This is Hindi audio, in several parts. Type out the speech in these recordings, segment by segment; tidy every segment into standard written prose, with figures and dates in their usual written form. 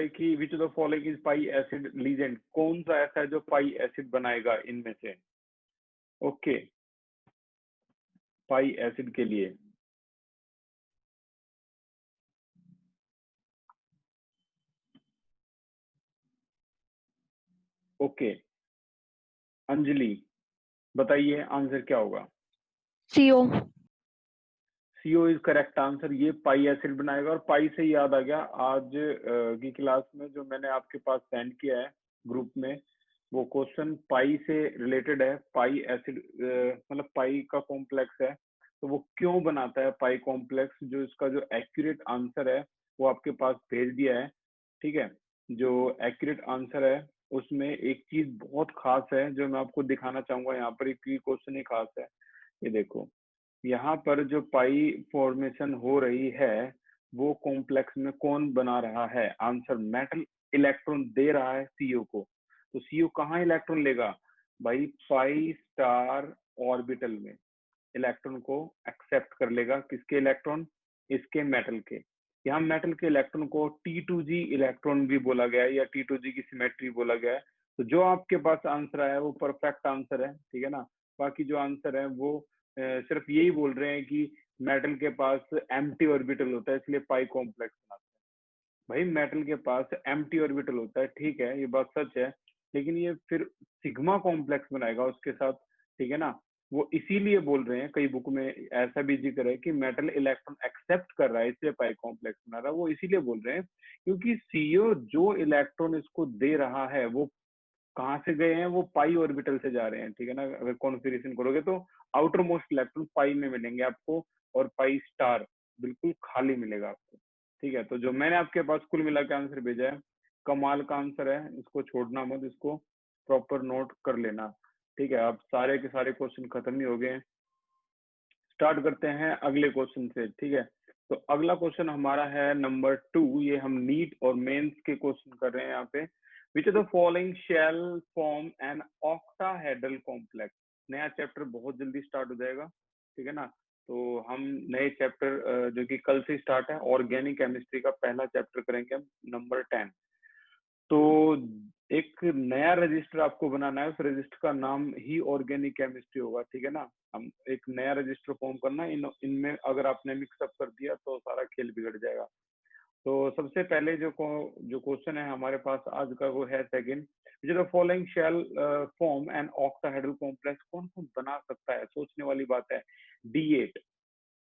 कि विच of the following is pi acid legend, कौन सा ऐसा है जो पाई एसिड बनाएगा इनमें से। ओके, पाई एसिड के लिए ओके, अंजलि बताइए आंसर क्या होगा। CO। CO is correct answer, ये पाई एसिड बनाएगा। और पाई से याद आ गया, आज की क्लास में जो मैंने आपके पास सेंड किया है ग्रुप में, वो क्वेश्चन पाई से रिलेटेड है। पाई एसिड मतलब पाई का कॉम्प्लेक्स है, तो वो क्यों बनाता है पाई कॉम्प्लेक्स, जो इसका जो एक्यूरेट आंसर है वो आपके पास भेज दिया है। ठीक है, जो एक्यूरेट आंसर है उसमें एक चीज बहुत खास है जो मैं आपको दिखाना चाहूंगा। यहाँ पर एक क्वेश्चन ही खास है, ये देखो यहाँ पर जो पाई फॉर्मेशन हो रही है वो कॉम्प्लेक्स में कौन बना रहा है। आंसर मेटल इलेक्ट्रॉन दे रहा है सीओ को। तो सीओ कहाँ इलेक्ट्रॉन लेगा भाई, पाई स्टार ऑर्बिटल में इलेक्ट्रॉन को एक्सेप्ट कर लेगा। किसके इलेक्ट्रॉन, इसके मेटल के। यहाँ मेटल के इलेक्ट्रॉन को T2G इलेक्ट्रॉन भी बोला गया है या T2G की सिमेट्री बोला गया है। तो जो आपके पास आंसर आया है वो परफेक्ट आंसर है, ठीक है ना। बाकी जो आंसर है वो सिर्फ यही बोल रहे हैं कि मेटल के पास एम्प्टी ऑर्बिटल होता है इसलिए पाई कॉम्प्लेक्स बनाता है। भाई मेटल के पास एम्प्टी ऑर्बिटल होता है, ठीक है, ये बात सच है, लेकिन ये फिर सिग्मा कॉम्प्लेक्स बनाएगा उसके साथ, ठीक है ना। वो इसीलिए बोल रहे हैं, कई बुक में ऐसा भी जिक्र है कि मेटल इलेक्ट्रॉन एक्सेप्ट कर रहा है इसलिए पाई कॉम्प्लेक्स बना रहा है। वो इसीलिए बोल रहे हैं क्योंकि सीओ जो इलेक्ट्रॉन इसको दे रहा है वो कहाँ से गए हैं, वो पाई ऑर्बिटल से जा रहे हैं, ठीक है ना। अगर कॉन्फिगरेशन करोगे तो आउटर मोस्ट इलेक्ट्रॉन पाई में मिलेंगे आपको, और पाई स्टार बिल्कुल खाली मिलेगा आपको, ठीक है। तो जो मैंने आपके पास कुल मिला के आंसर भेजा है, कमाल का आंसर है, इसको छोड़ना मत, इसको प्रॉपर नोट कर लेना, ठीक है। अब सारे के सारे क्वेश्चन खत्म ही हो गए हैं, स्टार्ट करते हैं अगले क्वेश्चन से, ठीक है। तो अगला क्वेश्चन हमारा है नंबर 2। ये हम नीट और मेंस के क्वेश्चन कर रहे हैं यहाँ पे। Which of the following shall form an octahedral complex. नया चैप्टर बहुत जल्दी स्टार्ट हो जाएगा, ठीक है ना। तो हम नए चैप्टर जो कि कल से स्टार्ट है, ऑर्गेनिक केमिस्ट्री का पहला चैप्टर करेंगे हम, नंबर 10। तो एक नया रजिस्टर आपको बनाना है, उस रजिस्टर का नाम ही ऑर्गेनिक केमिस्ट्री होगा, ठीक है ना। हम एक नया रजिस्टर फॉर्म करना, इनमें अगर आपने मिक्सअप कर दिया तो सारा खेल बिगड़ जाएगा। तो सबसे पहले जो क्वेश्चन है हमारे पास आज का वो है सेकंड, जो the following shall form an octahedral complex. कौन कौन बना सकता है, सोचने वाली बात है। D8,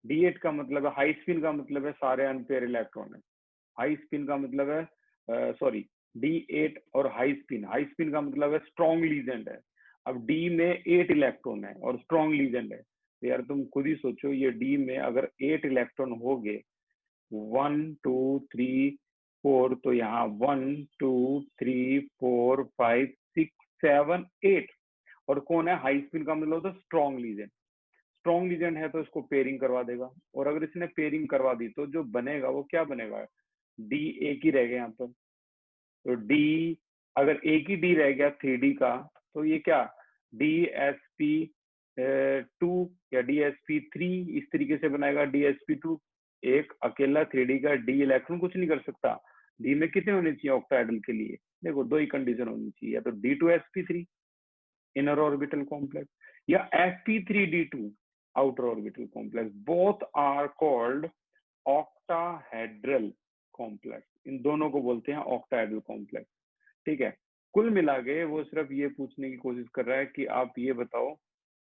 D8 का मतलब है हाई स्पिन, का मतलब है सारे अनपेयर इलेक्ट्रॉन है। हाई स्पिन का मतलब है सॉरी, D8 और हाई स्पिन का मतलब है स्ट्रॉन्ग लीजेंड है। अब D में 8 इलेक्ट्रॉन है और स्ट्रॉन्ग लीजेंड है, तो यार तुम खुद ही सोचो, ये D में अगर 8 इलेक्ट्रॉन हो गए, 1 2 3 4, तो यहाँ 1 2 3 4 5 6 7 8, और कौन है हाई स्पिन का मतलब होता है स्ट्रॉन्ग लीजेंड। स्ट्रॉन्ग लीजेंड है तो इसको पेयरिंग करवा देगा, और अगर इसने पेयरिंग करवा दी तो जो बनेगा वो क्या बनेगा, D एक ही रह गया यहाँ पर। तो D, अगर एक ही D रह गया 3D का, तो ये क्या DsP2 या DsP3 इस तरीके से बनाएगा। DsP2 एक अकेला 3D का D इलेक्ट्रॉन कुछ नहीं कर सकता। D में कितने होने चाहिए ऑक्टाहेड्रल के लिए, देखो दो ही कंडीशन होनी चाहिए, या तो D2sp3 इनर ऑर्बिटल कॉम्प्लेक्स, या sp3d2 outer orbital complex. Both are called octahedral complex, इन दोनों को बोलते हैं ऑक्टाहेड्रल कॉम्प्लेक्स, ठीक है। कुल मिला के वो सिर्फ ये पूछने की कोशिश कर रहा है कि आप ये बताओ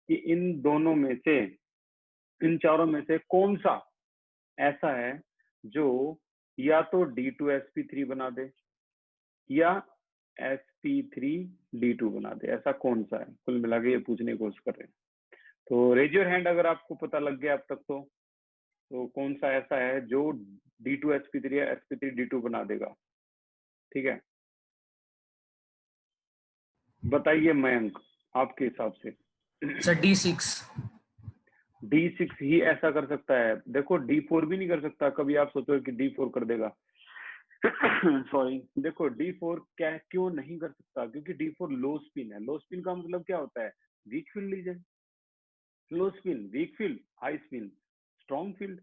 कि इन दोनों में से, इन चारों में से कौन सा ऐसा है जो या तो D2sp3 बना दे या sp3d2 बना दे, ऐसा कौन सा है। कुल मिला के ये पूछने की कोशिश कर रहे हैं। तो रेज योर हैंड अगर आपको पता लग गया अब तक तो कौन सा ऐसा है जो D2sp3 या sp3d2 बना देगा, ठीक है। बताइए मयंक, आपके हिसाब से। Sir D6। D6 ही ऐसा कर सकता है, देखो D4 भी नहीं कर सकता। कभी आप सोचो कि D4 कर देगा सॉरी, देखो D4 क्या क्यों नहीं कर सकता, क्योंकि D4 लो स्पिन है। लो स्पिन का मतलब क्या होता है, वीक फील्ड लीजेंड। लो spin weak field, high spin strong field.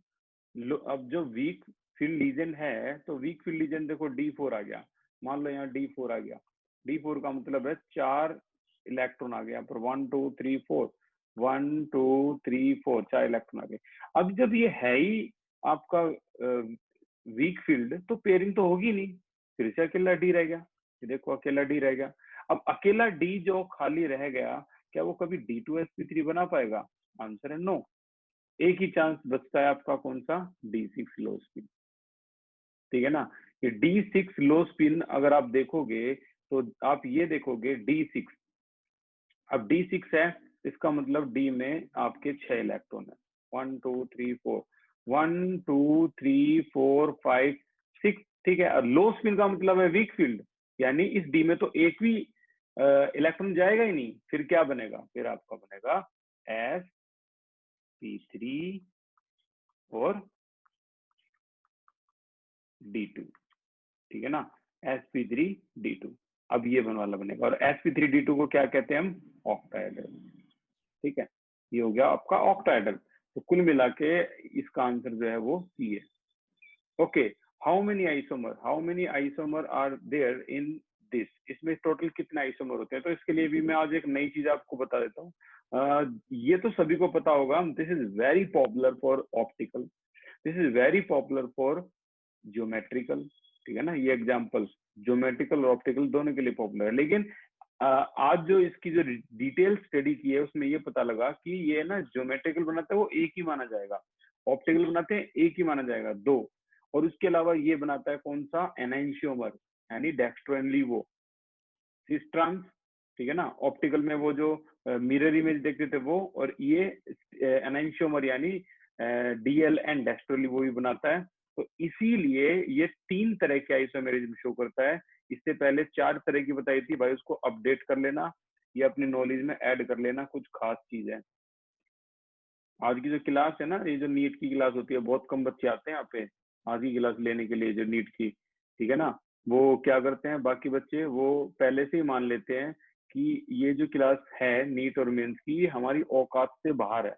अब जो वीक फील्ड लीजन है तो वीक फील्ड लीजन देखो D4 आ गया, मान लो यहाँ D4 आ गया, D4 का मतलब है 4 इलेक्ट्रॉन आ गया पर 1 2 3 4, 1 2 3 4 4 इलेक्ट्रॉन आ गए। अब जब ये है ही आपका वीक फील्ड तो पेयरिंग तो होगी नहीं, फिर से अकेला D रह गया, देखो अकेला D रह गया। अब अकेला D जो खाली रह गया क्या वो कभी D2sp3 बना पाएगा? आंसर है नो। एक ही चांस बचता है आपका, कौन सा? D6 लो स्पिन, ठीक है ना। ये D6 लो स्पिन अगर आप देखोगे तो आप ये देखोगे D6, अब D6 है इसका मतलब D में आपके 6 इलेक्ट्रॉन है, 1 2 3 4, 1 2 3 4 5 6, ठीक है। लो स्पिन का मतलब है वीक फील्ड, यानी इस D में तो एक भी इलेक्ट्रॉन जाएगा ही नहीं, फिर क्या बनेगा? फिर आपका बनेगा sp3 और D2, ठीक है ना, sp3d2। अब ये वाला बनेगा, और sp3d2 को क्या कहते हैं हम? ऑक्टाहेड्रल, ठीक है। ये हो गया आपका ऑक्टाहेड्रल। तो कुल मिला के इसका आंसर जो है वो सी है। Okay, how many isomer are there in this, इसमें टोटल कितने आइसोमर होते हैं? तो इसके लिए भी मैं आज एक नई चीज आपको बता देता हूँ। ये तो सभी को पता होगा, this is very popular for optical, this is very popular for geometrical, ठीक है ना। ये एग्जांपल ज्योमेट्रिकल और ऑप्टिकल दोनों के लिए पॉपुलर है, लेकिन आज जो इसकी जो डिटेल स्टडी की है उसमें ये पता लगा कि ये ना ज्योमेट्रिकल बनाते हैं वो एक ही माना जाएगा, ऑप्टिकल बनाते हैं एक ही माना जाएगा, दो। और उसके अलावा ये बनाता है कौन सा? एनाइंशियोमर, यानी डेक्स्ट्रो एंड लीवो, सिस्ट्रांस, ठीक है ना। ऑप्टिकल में वो जो मिरर इमेज देखते थे वो, और ये एनाइंशियोमर यानी डीएल एंड डेक्स्ट्रो लीवो भी बनाता है। तो इसीलिए ये 3 तरह के आइसोमेरिज्म शो करता है। इससे पहले 4 तरह की बताई थी भाई, उसको अपडेट कर लेना, ये अपनी नॉलेज में ऐड कर लेना, कुछ खास चीज है। आज की जो क्लास है ना, ये जो नीट की क्लास होती है, बहुत कम बच्चे आते हैं यहाँ पे आज की क्लास लेने के लिए, जो नीट की, ठीक है ना। वो क्या करते हैं बाकी बच्चे, वो पहले से ही मान लेते हैं कि ये जो क्लास है नीट और मेंस की हमारी औकात से बाहर है,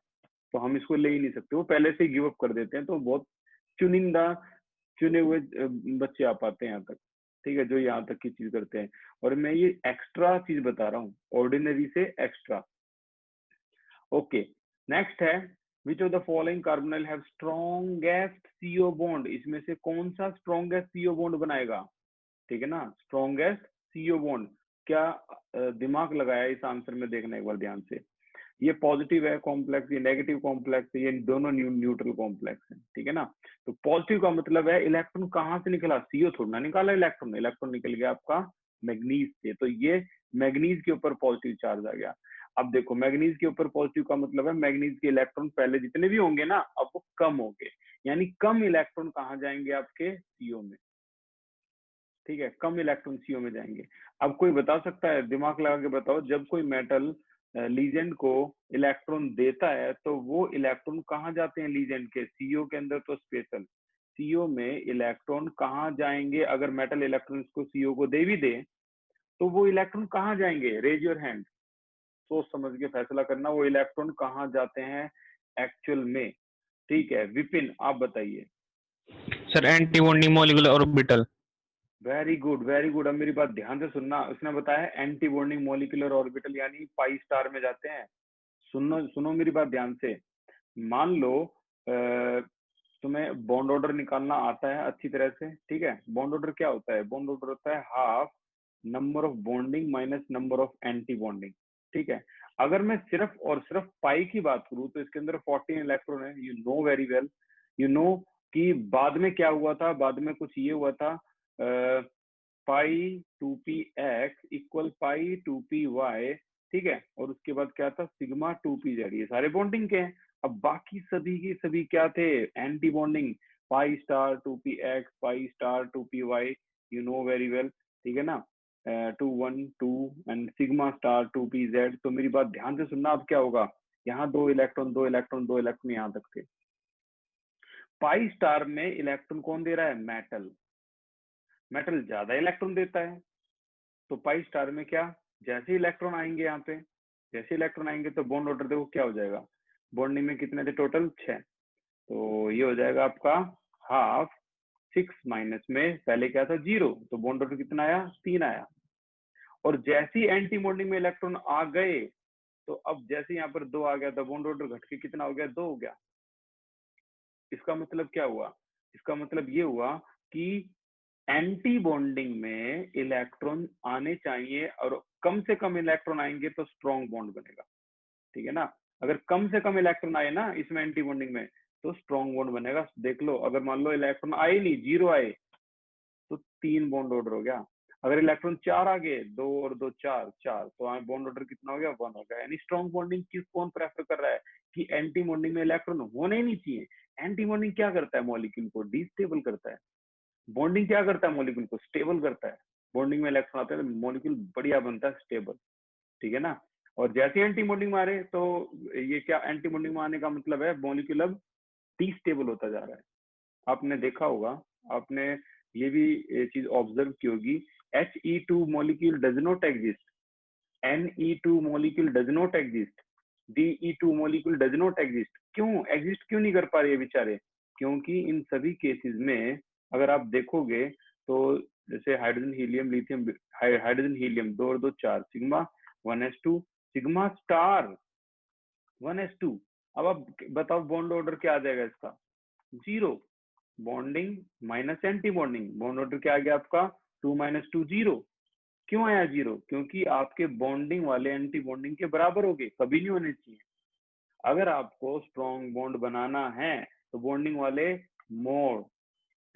तो हम इसको ले ही नहीं सकते, वो पहले से ही गिव अप कर देते हैं। तो बहुत चुनिंदा चुने हुए बच्चे आ पाते हैं यहाँ तक, ठीक है, जो यहाँ तक की चीज करते हैं। और मैं ये एक्स्ट्रा चीज बता रहा हूँ, ऑर्डिनरी से एक्स्ट्रा। ओके, नेक्स्ट है विच of the following carbonyl have strongest CO bond, इसमें से कौन सा स्ट्रॉन्गेस्ट सीओ बॉन्ड बनाएगा? ठीक है ना, स्ट्रॉन्गेस्ट सीओ बॉन्ड। क्या दिमाग लगाया इस आंसर में, देखना एक बार ध्यान से। ये पॉजिटिव है कॉम्प्लेक्स, ये नेगेटिव कॉम्प्लेक्स है, ये दोनों न्यूट्रल कॉम्प्लेक्स है, ठीक है ना। तो पॉजिटिव का मतलब है इलेक्ट्रॉन कहाँ से निकला? सीओ थोड़ा ना निकाला इलेक्ट्रॉन, इलेक्ट्रॉन निकल गया आपका मैग्नीज से, तो ये मैग्नीज के ऊपर पॉजिटिव चार्ज आ गया। अब देखो मैग्नीज के ऊपर पॉजिटिव का मतलब है मैग्नीज के इलेक्ट्रॉन पहले जितने भी होंगे ना अब वो कम होंगे, यानी कम इलेक्ट्रॉन कहाँ जाएंगे? आपके सीओ में, ठीक है, कम इलेक्ट्रॉन सीओ में जाएंगे। अब कोई बता सकता है, दिमाग लगा के बताओ, जब कोई मेटल लीजेंड को इलेक्ट्रॉन देता है तो वो इलेक्ट्रॉन कहाँ जाते हैं? लीजेंड के सीओ के अंदर, तो स्पेशल सीओ में इलेक्ट्रॉन कहाँ जाएंगे? अगर मेटल इलेक्ट्रॉन को सीओ को दे भी दे तो वो इलेक्ट्रॉन कहाँ जाएंगे? रेज योर हैंड, सोच समझ के फैसला करना, वो इलेक्ट्रॉन कहाँ जाते हैं एक्चुअल में, ठीक है। विपिन आप बताइए। Sir anti bonding molecular orbital. Very good very good, अब मेरी बात ध्यान से सुनना, उसने बताया एंटी बॉन्डिंग मॉलिक्यूलर ऑर्बिटल यानी पाई स्टार में जाते हैं। सुनो सुनो मेरी बात ध्यान से। मान लो तुम्हें बॉन्ड ऑर्डर निकालना आता है अच्छी तरह से, ठीक है। बॉन्ड ऑर्डर क्या होता है? बॉन्ड ऑर्डर होता है half number of bonding minus number of anti bonding, ठीक है। अगर मैं सिर्फ और सिर्फ पाई की बात करूं तो इसके अंदर 14 इलेक्ट्रॉन है, you know very well, you know कि बाद में क्या हुआ था, बाद में कुछ ये हुआ था, pi 2p x equal pi 2p y, ठीक है। और उसके बाद क्या था? सिग्मा 2p जेड, ये सारे बॉन्डिंग के हैं। अब बाकी सभी की सभी क्या थे? Anti bonding, pi star 2p x, pi star 2p y, you know very well, ठीक है ना। 2 1 2 and sigma star 2p Z. तो मेरी बात ध्यान से सुनना, अब क्या होगा? यहाँ 2 इलेक्ट्रॉन 2 इलेक्ट्रॉन 2 इलेक्ट्रॉन यहाँ तक थे। पाई स्टार में इलेक्ट्रॉन कौन दे रहा है? मेटल, मेटल ज्यादा इलेक्ट्रॉन देता है। तो पाई स्टार में क्या, जैसे इलेक्ट्रॉन आएंगे यहाँ पे, जैसे इलेक्ट्रॉन आएंगे तो बॉन्ड ऑर्डर देखो क्या हो जाएगा। बॉन्डिंग में कितने थे टोटल? 6, तो ये हो जाएगा आपका हाफ 6 माइनस में पहले क्या था 0, तो बॉन्ड ऑर्डर कितना आया 3 आया। और जैसे ही एंटी बॉन्डिंग में इलेक्ट्रॉन आ गए तो अब जैसे यहाँ पर 2 आ गया तो बॉन्ड ऑर्डर घट के कितना हो गया 2 हो गया। इसका मतलब क्या हुआ, इसका मतलब ये हुआ कि एंटी बॉन्डिंग में इलेक्ट्रॉन आने चाहिए और कम से कम इलेक्ट्रॉन आएंगे तो स्ट्रॉन्ग बॉन्ड बनेगा, ठीक है ना। अगर कम से कम इलेक्ट्रॉन आए ना इसमें एंटी बॉन्डिंग में तो स्ट्रॉन्ग बॉन्ड बनेगा। देख लो, अगर मान लो इलेक्ट्रॉन आए नहीं 0 आए तो 3 बॉन्ड ऑर्डर हो गया। अगर इलेक्ट्रॉन 4 आ गए 2 और 2 4 4 तो बॉन्ड ऑर्डर कितना हो गया 1 हो गया। यानी स्ट्रॉन्ग बॉन्डिंग किस कौन प्रेफर कर रहा है कि एंटी बॉन्डिंग में इलेक्ट्रॉन होने ही नहीं चाहिए। एंटी बॉन्डिंग क्या करता है, मॉलिक्यूल को डिस्टेबल करता है। बॉन्डिंग क्या करता है, मॉलिक्यूल को स्टेबल करता है। बॉन्डिंग में इलेक्ट्रॉन आते हैं तो मॉलिक्यूल बढ़िया बनता है, स्टेबल, ठीक है ना। और जैसे एंटी बॉन्डिंग मारे तो ये क्या, एंटी बॉन्डिंग में आने का मतलब है मॉलिक्यूल अब डिस्टेबल होता जा रहा है। आपने देखा होगा, आपने ये भी चीज ऑब्जर्व की होगी, He2 molecule does not exist, Ne2 molecule does not exist, De2 molecule does not exist। क्यों एग्जिस्ट क्यों नहीं कर पा रहे बेचारे? क्योंकि इन सभी केसेस में अगर आप देखोगे तो जैसे hydrogen helium lithium, hydrogen helium 2 और 2 4, sigma 1s2, sigma star 1s2। अब आप बताओ बॉन्ड ऑर्डर क्या आ जाएगा इसका 0। Bonding minus anti bonding, bond order क्या आ गया आपका 2 - 2 0। क्यों आया 0? क्योंकि आपके बॉन्डिंग वाले एंटी बॉन्डिंग के बराबर हो गए, कभी नहीं होने चाहिए। अगर आपको स्ट्रॉन्ग बॉन्ड बनाना है तो बॉन्डिंग वाले मोर,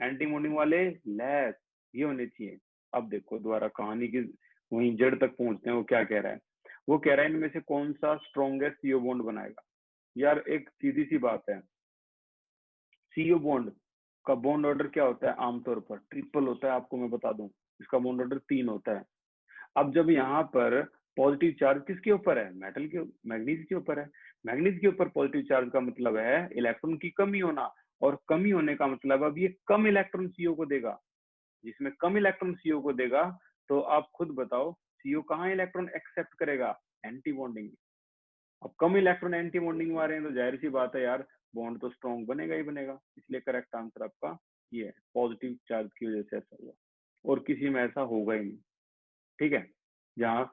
एंटी बॉन्डिंग वाले लेस, ये होने चाहिए। अब देखो दोबारा कहानी की वहीं जड़ तक पहुंचते हैं। वो क्या कह रहा है, वो कह रहा है इनमें से कौन सा स्ट्रॉन्गेस्ट सीओ बॉन्ड बनाएगा। यार एक सीधी सी बात है, सीओ बॉन्ड का बॉन्ड ऑर्डर क्या होता है, आमतौर पर ट्रिपल होता है। आपको मैं बता दूं, इसका बॉन्ड ऑर्डर 3 होता है। अब जब यहाँ पर पॉजिटिव चार्ज किसके ऊपर है, मेटल के, मैग्नीज के ऊपर है। मैग्नीज के ऊपर पॉजिटिव चार्ज का मतलब है इलेक्ट्रॉन की कमी होना, और कमी होने का मतलब अब ये कम इलेक्ट्रॉन सीओ को देगा। जिसमें कम इलेक्ट्रॉन सीओ को देगा तो आप खुद बताओ सीओ कहाँ इलेक्ट्रॉन एक्सेप्ट करेगा, एंटी बॉन्डिंग। अब कम इलेक्ट्रॉन एंटी बॉन्डिंग में आ रहे हैं तो जाहिर सी बात है यार बॉन्ड तो स्ट्रॉन्ग बनेगा ही बनेगा। इसलिए करेक्ट आंसर आपका ये है, पॉजिटिव चार्ज की वजह से ऐसा हुआ, और किसी में ऐसा होगा ही नहीं, ठीक है। जहाँ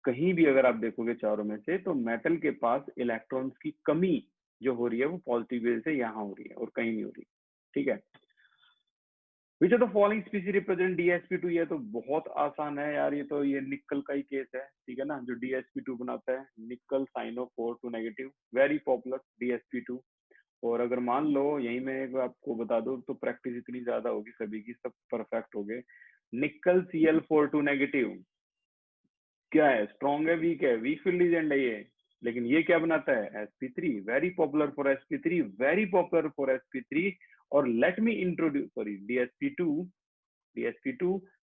कहीं भी अगर आप देखोगे चारों में से तो मेटल के पास इलेक्ट्रॉन्स की कमी जो हो रही है वो पॉजिटिव वजह से यहाँ हो रही है और कहीं नहीं हो रही, ठीक है। विच of the following species represent DsP2? ये तो बहुत आसान है यार, ये तो ये निकल का ही केस है, ठीक है ना। जो DsP2 बनाता है निकल SiO4 negative, very popular DsP2। और अगर मान लो यही मैं एक आपको बता दूं तो प्रैक्टिस इतनी ज्यादा होगी सभी की, सब परफेक्ट हो गए। निकल Cl4 नेगेटिव क्या है, स्ट्रॉन्ग है वीक है, वीक फील्ड एजेंट है ये, लेकिन ये क्या बनाता है sp3, very popular for sp3, very popular for sp3। और let me introduce, sorry, dsp2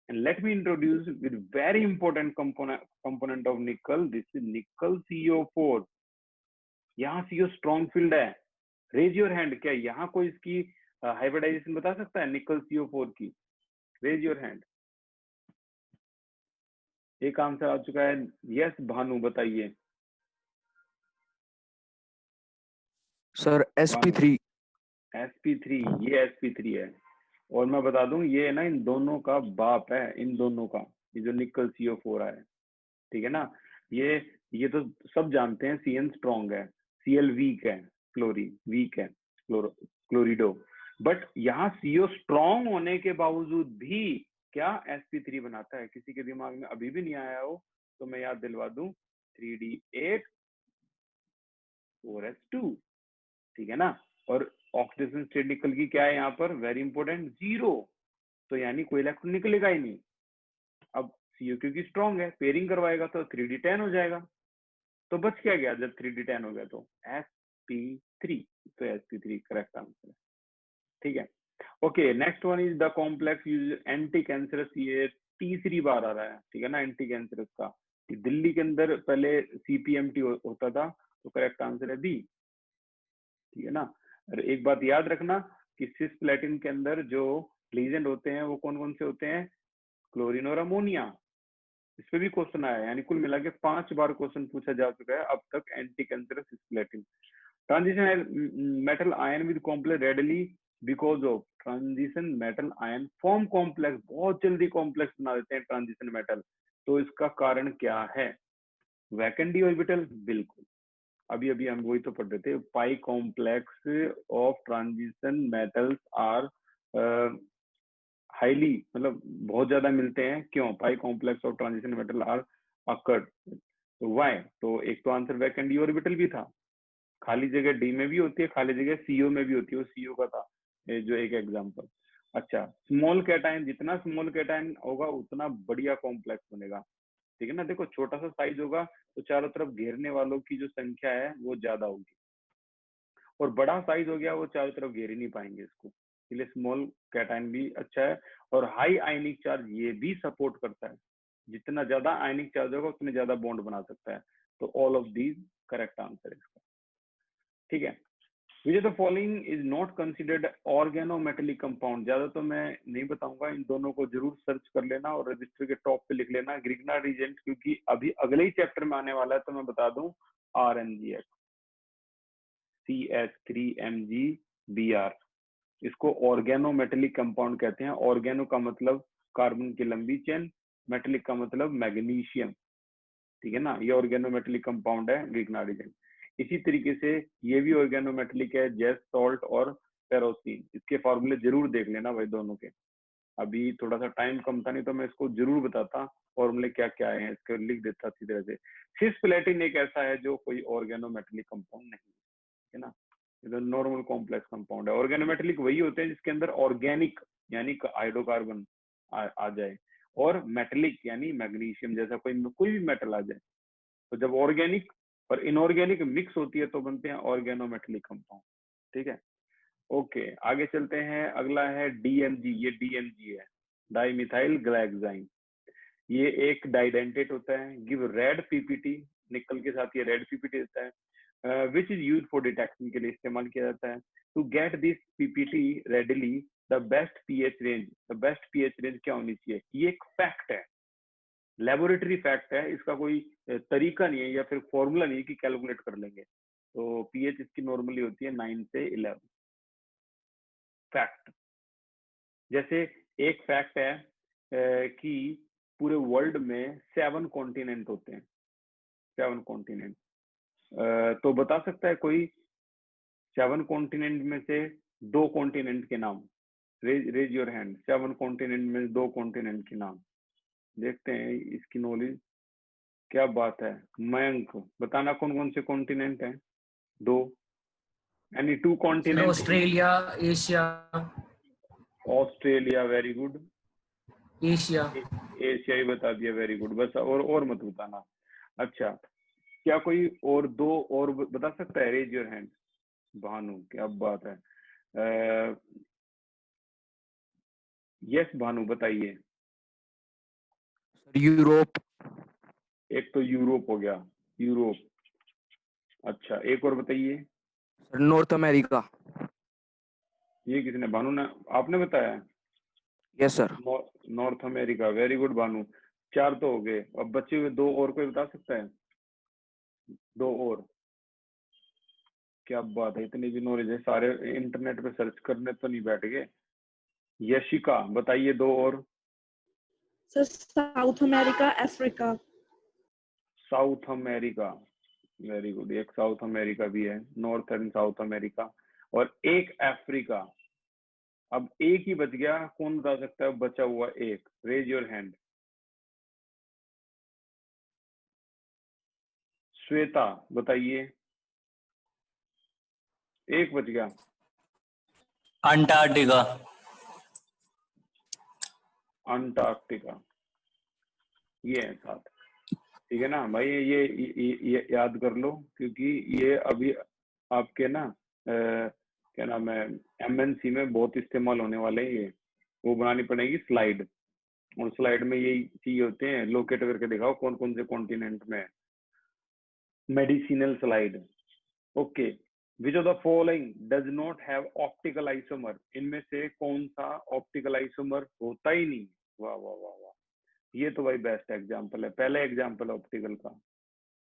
and let me introduce with very important component of nickel, this is nickel CO4। यहाँ CO स्ट्रॉन्ग फील्ड है, रेज योर हैंड, क्या यहाँ कोई इसकी हाइब्रिडाइजेशन बता सकता है निकल CO4 की? Raise your hand. एक आंसर आ चुका है, यस भानु बताइए। Sir sp3। sp3, ये sp3 है। और मैं बता दूं ये ना इन दोनों का बाप है, इन दोनों का, ये जो निकल CO4 है, ठीक है ना। ये तो सब जानते हैं CN स्ट्रॉन्ग है, Cl वीक है, क्लोरीन वीक है, क्लोरिडो। बट यहाँ CO स्ट्रॉन्ग होने के बावजूद भी क्या sp3 बनाता है? किसी के दिमाग में अभी भी नहीं आया हो तो मैं याद दिलवा दूं, 3d8 4s2, ठीक है ना। और ऑक्सीडेशन स्टेट निकल की क्या है यहाँ पर, वेरी इंपॉर्टेंट, 0। तो यानी कोई इलेक्ट्रॉन निकलेगा ही नहीं। अब CO क्योंकि स्ट्रॉन्ग है, पेयरिंग करवाएगा तो 3d10 हो जाएगा। तो बच क्या गया जब 3d10 हो गया तो sp3। तो sp3 करेक्ट आंसर है, ठीक है। Okay, next one is the complex use anti cancerous. ये तीसरी बार आ रहा है, ठीक है ना, एंटी कैंसरस का। दिल्ली के अंदर पहले CPMT होता था, तो करेक्ट आंसर है बी, ठीक है ना। और एक बात याद रखना कि सिस्प्लेटिन के अंदर जो लीजेंड होते हैं वो कौन कौन से होते हैं, क्लोरीन और अमोनिया। इस पे भी क्वेश्चन आया है, यानी कुल मिला के 5 बार क्वेश्चन पूछा जा चुका है अब तक anti cancerous cisplatin. Transition metal ion with complex readily because of, transition metal ion form complex, बहुत जल्दी कॉम्प्लेक्स बना देते हैं ट्रांजिशन मेटल। तो इसका कारण क्या है? वैकेंट डी ऑर्बिटल, बिल्कुल, अभी अभी हम वही तो पढ़ रहे थे। Pi complex of transition metals are highly, मतलब बहुत ज्यादा मिलते हैं। क्यों? Pi complex of transition metal are occurred, तो वाई? तो एक तो आंसर वैकेंट डी ऑर्बिटल भी था, खाली जगह डी में भी होती है, खाली जगह सीओ में भी होती है, वो सीओ का था ये जो एक एग्जांपल। अच्छा, स्मॉल कैटायन, जितना स्मॉल कैटायन होगा उतना बढ़िया कॉम्प्लेक्स बनेगा, ठीक है ना। देखो छोटा सा साइज होगा तो चारों तरफ घेरने वालों की जो संख्या है वो ज्यादा होगी, और बड़ा साइज हो गया वो चारों तरफ घेर ही नहीं पाएंगे इसको, इसलिए स्मॉल कैटायन भी अच्छा है। और हाई आयनिक चार्ज ये भी सपोर्ट करता है, जितना ज्यादा आयनिक चार्ज होगा उतने ज्यादा बॉन्ड बना सकता है। तो all of these correct answer है इसका, ठीक है। विच of the following is not considered organometallic compound? ज्यादा तो मैं नहीं बताऊंगा, इन दोनों को जरूर सर्च कर लेना और रजिस्टर के टॉप पे लिख लेना, ग्रिग्नार्ड रीजेंट, क्योंकि अभी अगले ही चैप्टर में आने वाला है। तो मैं बता दूं, RMgX, CH3MgBr, इसको ऑर्गेनोमेटेलिक कंपाउंड कहते हैं। ऑर्गेनो का मतलब कार्बन की लंबी चेन, मेटेलिक का मतलब मैग्नीशियम, ठीक है ना। ये ऑर्गेनोमेटेलिक कंपाउंड है ग्रिग्नार्ड रीजेंट। इसी तरीके से ये भी ऑर्गेनोमेटेलिक है, जेस सॉल्ट और पेरोसिन। इसके फॉर्मूले जरूर देख लेना भाई दोनों के, अभी थोड़ा सा टाइम कम था, नहीं तो मैं इसको जरूर बताता फॉर्मूले क्या क्या है, इसको लिख देता अच्छी तरह से। सिस्प्लेटिन एक ऐसा है जो कोई ऑर्गेनोमेटेलिक कंपाउंड नहीं है ना, ये नॉर्मल कॉम्प्लेक्स कंपाउंड है। ऑर्गेनोमेटेलिक वही होते हैं जिसके अंदर ऑर्गेनिक यानी हाइड्रोकार्बन आ जाए, और मेटेलिक यानी मैग्नीशियम जैसा कोई भी मेटल आ जाए। तो जब ऑर्गेनिक और इनऑर्गेनिक मिक्स होती है तो बनते हैं ऑर्गेनोमेटेलिक कंपाउंड, ठीक है। ओके, आगे चलते हैं। अगला है DMG, ये DMG है, डाई मिथाइल ग्लाइक्साइन। ये एक डाइडेंटेट होता है, गिव रेड पीपीटी, निकल के साथ ये रेड पीपीटी देता है, which is use for detection के लिए इस्तेमाल किया जाता है। To get this PPT readily the best pH range, the best pH range क्या होनी चाहिए? ये एक फैक्ट है, लेबोरेटरी फैक्ट है, इसका कोई तरीका नहीं है या फिर फॉर्मूला नहीं है कि कैलकुलेट कर लेंगे। तो पीएच इसकी नॉर्मली होती है 9 से 11, फैक्ट। जैसे एक फैक्ट है कि पूरे वर्ल्ड में 7 कॉन्टिनेंट होते हैं, 7 कॉन्टिनेंट। तो बता सकता है कोई 7 कॉन्टिनेंट में से 2 कॉन्टिनेंट के नाम? रेज योर हैंड, 7 कॉन्टिनेंट में 2 कॉन्टिनेंट के नाम। देखते हैं इसकी नॉलेज, क्या बात है। मयंक, बताना कौन कौन से कॉन्टिनेंट हैं? 2, यानी 2 continent. Australia, Asia. Australia, very good. Asia. Asia ही बता दिया, वेरी गुड। बस और मत बताना। अच्छा, क्या कोई और 2 और बता सकता है? Raise your hand. भानु, क्या बात है। यस भानु, बताइए। यूरोप। एक तो यूरोप हो गया, यूरोप। अच्छा, एक और बताइए। Sir north America. ये किसने? भानु ने, आपने बताया? Yes sir. North America, very good Bhanu. 4 तो हो गए, अब बचे हुए 2 और कोई बता सकता है? 2 और, क्या बात है, इतनी भी नॉलेज है, सारे इंटरनेट पे सर्च करने तो नहीं बैठ गए। यशिका, बताइए 2 और। Sir south America, Africa. South America, very good. एक साउथ अमेरिका भी है, नॉर्थ एंड साउथ अमेरिका, और एक अफ्रीका। अब एक ही बच गया, कौन बता सकता है बचा हुआ एक? Raise your hand. श्वेता, बताइए। एक बच गया। अंटार्कटिका। अंटार्कटिका, ये है 7, ठीक है ना भाई। ये याद कर लो, क्योंकि ये अभी आपके ना क्या नाम है, MNC में बहुत इस्तेमाल होने वाले हैं। ये वो बनानी पड़ेगी स्लाइड, और स्लाइड में यही चीज होते हैं, लोकेट करके दिखाओ कौन कौन से कॉन्टिनेंट में। Medicinal slide. Okay, which of the following does not have optical isomer? इनमें से कौन सा ऑप्टिकल आइसोमर होता ही नहीं? वाह वाह वाह वाह, ये तो भाई बेस्ट एग्जांपल है, पहला एग्जांपल ऑप्टिकल का।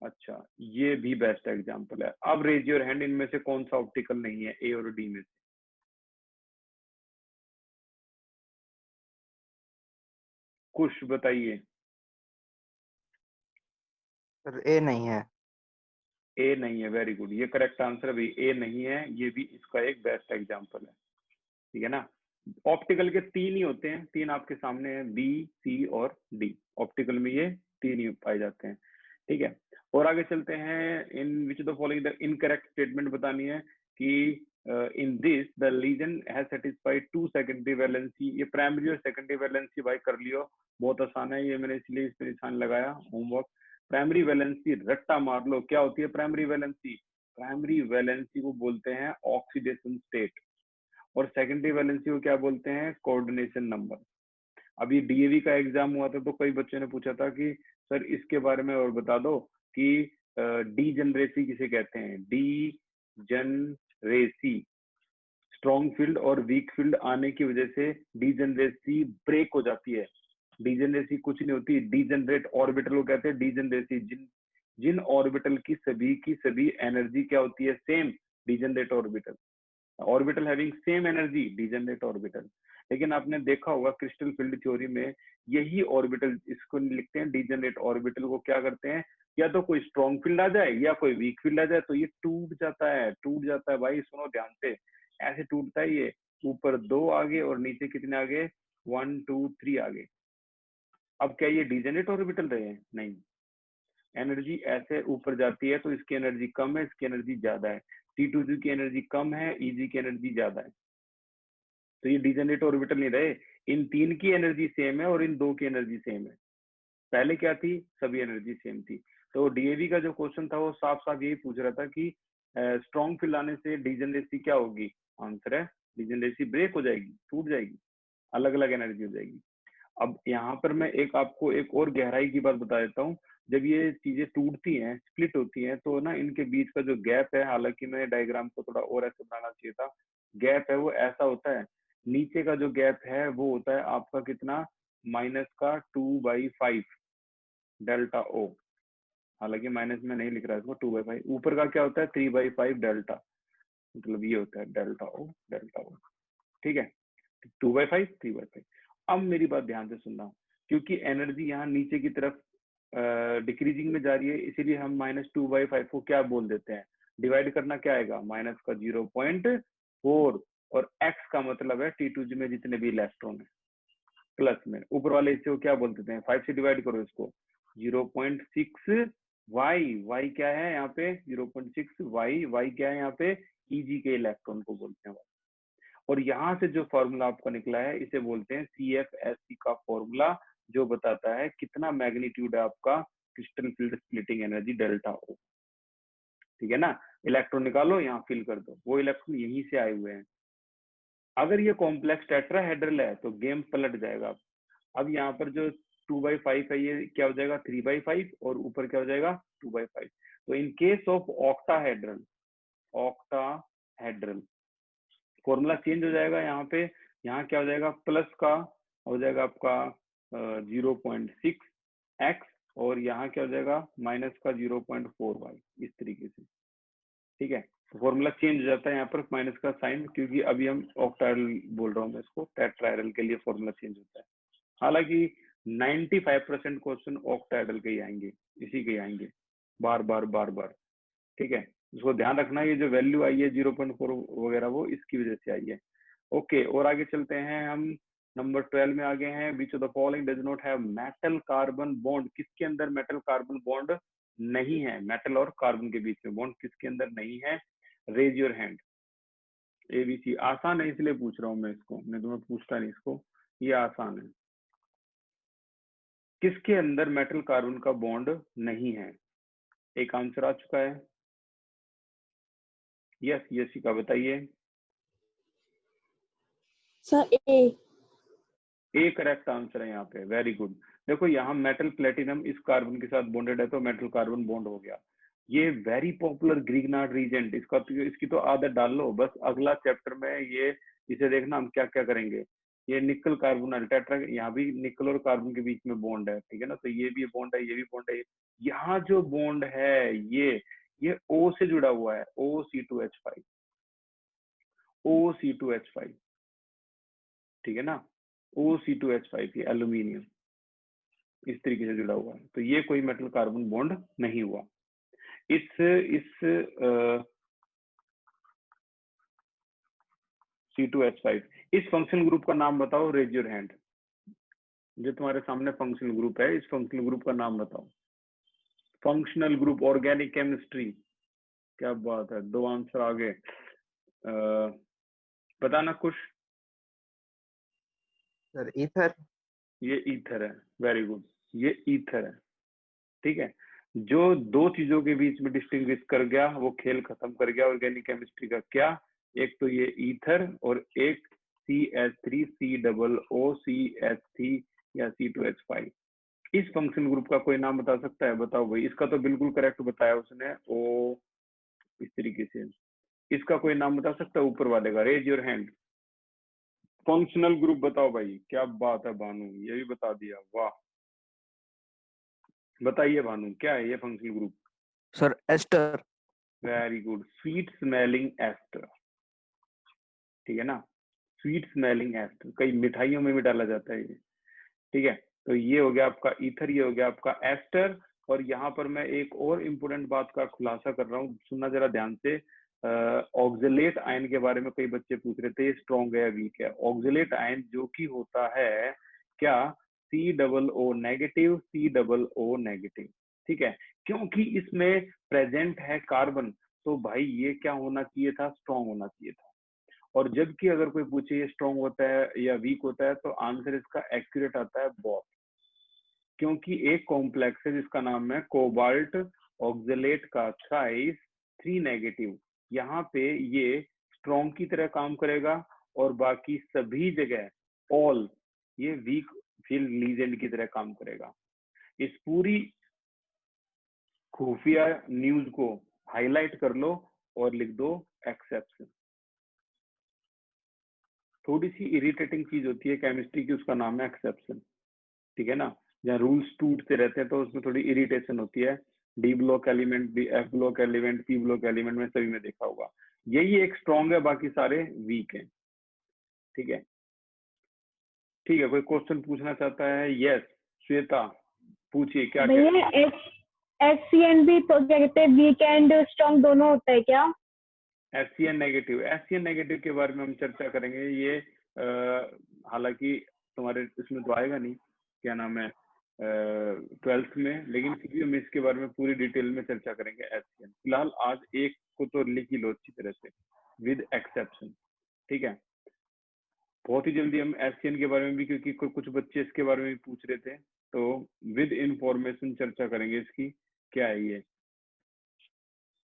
अच्छा, ये भी बेस्ट एग्जांपल है। अब रेज योर हैंड, इनमें से कौन सा ऑप्टिकल नहीं है, ए और डी में से? कुछ बताइए। सर ए नहीं है। ए नहीं है, वेरी गुड, ये करेक्ट आंसर भाई, ए नहीं है, ये भी इसका एक बेस्ट एग्जांपल है। ठीक है ना। ऑप्टिकल के तीन ही होते हैं, तीन आपके सामने हैं, बी, सी और डी। ऑप्टिकल में ये तीन ही पाए जाते हैं। ठीक है, और आगे चलते हैं। In which the following the incorrect statement बतानी है कि in this the ligand has satisfied to secondary valency. ये प्राइमरी और सेकेंडरी वैलेंसी भाई कर लियो, बहुत आसान है ये, मैंने इसलिए इस पे निशान लगाया, होमवर्क। प्राइमरी वैलेंसी रट्टा मार लो, क्या होती है प्राइमरी वैलेंसी? प्राइमरी वैलेंसी को बोलते हैं ऑक्सीडेशन स्टेट, और सेकेंडरी वैलेंसी को क्या बोलते हैं? Coordination number. अभी डीएवी का एग्जाम हुआ था तो कई बच्चों ने पूछा था कि सर इसके बारे में और बता दो कि डी जनरेसी किसे कहते हैं? डी जनरेसी, स्ट्रॉन्ग फील्ड और वीक फील्ड आने की वजह से डीजनरेसी ब्रेक हो जाती है। डीजनरेसी कुछ नहीं होती, डीजनरेट ऑर्बिटल को कहते हैं डीजनरेसी। जिन जिन ऑर्बिटल की सभी एनर्जी क्या होती है? Same, degenerate orbital. Orbital having same energy, degenerate orbital. लेकिन आपने देखा होगा क्रिस्टल फील्ड थ्योरी में यही ऑर्बिटल, इसको लिखते हैं डीजनरेट ऑर्बिटल को, क्या करते हैं? या तो कोई स्ट्रॉन्ग फील्ड आ जाए या कोई वीक फील्ड आ जाए तो ये टूट जाता है, टूट जाता है भाई, सुनो ध्यान से, ऐसे टूटता है ये, ऊपर 2 आगे और नीचे कितने आगे? 1 2 3 आगे। अब क्या ये डीजनरेट ऑर्बिटल रहे हैं? नहीं, एनर्जी ऐसे ऊपर जाती है तो इसकी एनर्जी कम है, इसकी एनर्जी ज्यादा है। T2G की एनर्जी कम है, EG की एनर्जी ज्यादा है, तो ये डीजनरेट ऑर्बिटल नहीं रहे। इन तीन की एनर्जी सेम है और इन दो की एनर्जी सेम है। पहले क्या थी? सभी एनर्जी सेम थी। तो डीएवी का जो क्वेश्चन था वो साफ साफ यही पूछ रहा था कि स्ट्रॉन्ग फील्ड आने से डीजनरेसी क्या होगी? आंसर है डीजनरेसी ब्रेक हो जाएगी, टूट जाएगी, अलग अलग एनर्जी हो जाएगी। अब यहाँ पर मैं एक आपको एक और गहराई की बात बता देता हूँ। जब ये चीजें टूटती हैं, स्प्लिट होती हैं, तो ना इनके बीच का जो गैप है, हालांकि मैं डायग्राम को थोड़ा और ऐसे बनाना चाहिए था, गैप है वो ऐसा होता है, नीचे का जो गैप है वो होता है आपका कितना? -2/5 डेल्टा ओ। हालांकि माइनस में नहीं लिख रहा है इसको, 2/5। ऊपर का क्या होता है? 3/5 डेल्टा, मतलब ये होता है डेल्टा ओ, डेल्टा ओ। ठीक है, 2/5 3/5। अब मेरी बात ध्यान से सुनना, क्योंकि एनर्जी यहाँ नीचे की तरफ डिक्रीजिंग में जा रही है, इसीलिए हम -2/5 को क्या बोल देते हैं? डिवाइड करना क्या आएगा? माइनस का 0.4, और x का मतलब है T2G में जितने भी इलेक्ट्रॉन है, प्लस में ऊपर वाले हिस्से को क्या बोल देते हैं? 5 से डिवाइड करो इसको, 0.6 y क्या है यहाँ पे? 0.6 y क्या है यहाँ पे? EG के इलेक्ट्रॉन को बोलते हैं। और यहाँ से जो फॉर्मूला आपका निकला है इसे बोलते हैं CFSE का फॉर्मूला, जो बताता है कितना मैग्नीट्यूड है आपका crystal field splitting energy delta O. ठीक है ना, इलेक्ट्रॉन निकालो, यहाँ फिल कर दो, वो इलेक्ट्रॉन यहीं से आए हुए हैं। अगर ये कॉम्प्लेक्स टेट्राहेड्रल है तो गेम पलट जाएगा। अब यहाँ पर जो 2/5 है ये क्या हो जाएगा? 3/5, और ऊपर क्या हो जाएगा? 2/5। तो in case of octahedral, octahedral formula change हो जाएगा। यहाँ पे, यहाँ क्या हो जाएगा? प्लस का हो जाएगा आपका 0.6x, और यहाँ क्या हो जाएगा? माइनस का 0.4y, इस तरीके से। ठीक है, तो फॉर्मूला चेंज हो जाता है यहाँ पर माइनस का साइन, क्योंकि अभी हम ऑक्टाहेड्रल बोल रहा हूँ मैं इसको, टेट्राहेड्रल के लिए फॉर्मूला चेंज होता है। हालांकि 95% क्वेश्चन ऑक्टाहेड्रल के ही आएंगे, इसी के ही आएंगे, बार बार बार बार। ठीक है, इसको ध्यान रखना, ये जो वैल्यू आई है 0.4 वगैरह, वो इसकी वजह से आई है। ओके, और आगे चलते हैं हम, नंबर 12 में आगे हैं। विच of the following does not have metal carbon bond? किसके अंदर मेटल कार्बन बॉन्ड नहीं है? मेटल और कार्बन के बीच में बॉन्ड किसके अंदर नहीं है? Raise your hand. ABC आसान है इसलिए पूछ रहा हूँ मैं इसको, मैं तुम्हें पूछता नहीं इसको, ये आसान है। किसके अंदर मेटल कार्बन का बॉन्ड नहीं है? एक आंसर आ चुका है, यस यशिका बताइए। सर ए करेक्ट आंसर है यहाँ पे, वेरी गुड। देखो यहाँ मेटल प्लेटिनम इस कार्बन के साथ बॉन्डेड है तो मेटल कार्बन बॉन्ड हो गया। ये वेरी पॉपुलर ग्रिग्नार्ड रीजेंट, इसकी तो आदत डाल लो, बस अगला चैप्टर में ये इसे देखना हम क्या क्या करेंगे। ये निकल कार्बोनाइल टेट्रा, यहाँ भी निकल और कार्बन के बीच में बॉन्ड है, ठीक है ना, तो ये भी बॉन्ड है, ये भी बॉन्ड है। यहाँ जो बॉन्ड है ये O से जुड़ा हुआ है, OC2H5, OC2H5, ठीक है ना, OC2H5 ये एल्यूमिनियम। इस तरीके से जुड़ा हुआ है, तो ये कोई मेटल कार्बन बॉन्ड नहीं हुआ। इस C2H5 इस फंक्शनल ग्रुप का नाम बताओ, रेज योर हैंड। जो तुम्हारे सामने फंक्शनल ग्रुप है, इस फंक्शनल ग्रुप का नाम बताओ। फंक्शनल ग्रुप, ऑर्गेनिक केमिस्ट्री, क्या बात है, 2 आंसर आगे। बताना कुछ। Sir ether. ये ईथर है, वेरी गुड, ये ईथर है। ठीक है, जो 2 चीजों के बीच में डिस्टिंग्विश कर गया वो खेल खत्म कर गया ऑर्गेनिक केमिस्ट्री का। क्या? एक तो ये ईथर और एक CH3 COOCH3 या C2H5। इस फंक्शन ग्रुप का कोई नाम बता सकता है? बताओ भाई। इसका तो बिल्कुल करेक्ट बताया उसने, ओ इस तरीके से। इसका कोई नाम बता सकता है ऊपर वाले का? Raise your hand. Functional group बताओ भाई। क्या बात है भानु, ये भी बता दिया, वाह। बताइए भानु, क्या है ये functional group? Sir ester. Very good, sweet smelling ester. ठीक है ना, स्वीट स्मेलिंग एस्टर, कई मिठाइयों में भी डाला जाता है ये। ठीक है, तो ये हो गया आपका ईथर, ये हो गया आपका एस्टर। और यहाँ पर मैं एक और इम्पोर्टेंट बात का खुलासा कर रहा हूँ, सुनना जरा ध्यान से। ऑक्जेलेट आयन के बारे में कई बच्चे पूछ रहे थे, स्ट्रॉन्ग है या वीक है। ऑक्जेलेट आयन जो कि होता है क्या? COO negative, COO negative. ठीक है, क्योंकि इसमें प्रेजेंट है कार्बन, तो भाई ये क्या होना चाहिए था? स्ट्रॉन्ग होना चाहिए था। और जबकि अगर कोई पूछे ये स्ट्रॉन्ग होता है या वीक होता है, तो आंसर इसका एक्यूरेट आता है बोथ। क्योंकि एक कॉम्प्लेक्स है जिसका नाम है कोबाल्ट ऑक्जेलेट का थ्राइस 3 नेगेटिव। यहाँ पे ये स्ट्रॉन्ग की तरह काम करेगा और बाकी सभी जगह ऑल ये वीक फिल लीजेंड की तरह काम करेगा। इस पूरी खुफिया न्यूज को हाईलाइट कर लो और लिख दो एक्सेप्शन। थोड़ी सी इरिटेटिंग चीज होती है केमिस्ट्री की, उसका नाम है एक्सेप्शन। ठीक है ना, जहाँ रूल्स टूटते रहते हैं तो उसमें थोड़ी इरिटेशन होती है। D block element, F block element, P block element में सभी में देखा होगा। यही एक स्ट्रॉन्ग है, बाकी सारे वीक हैं। ठीक है, ठीक है, कोई क्वेश्चन पूछना चाहता है? यस श्वेता, पूछिए क्या कह रही भैया है। HCN भी तो क्या कहते हैं, वीक एंड स्ट्रॉन्ग दोनों होता है क्या? SCN नेगेटिव, SCN नेगेटिव के बारे में हम चर्चा करेंगे। ये हालांकि तुम्हारे इसमें तो आएगा नहीं, क्या नाम है, 12th में, लेकिन फिर भी हम इसके बारे में पूरी डिटेल में चर्चा करेंगे। SCN फिलहाल आज एक को तो लिख ही लो अच्छी तरह से, विद एक्सेप्शन। ठीक है, बहुत ही जल्दी हम SCN के बारे में भी, क्योंकि कुछ बच्चे इसके बारे में भी पूछ रहे थे, तो विद इंफॉर्मेशन चर्चा करेंगे इसकी, क्या है ये।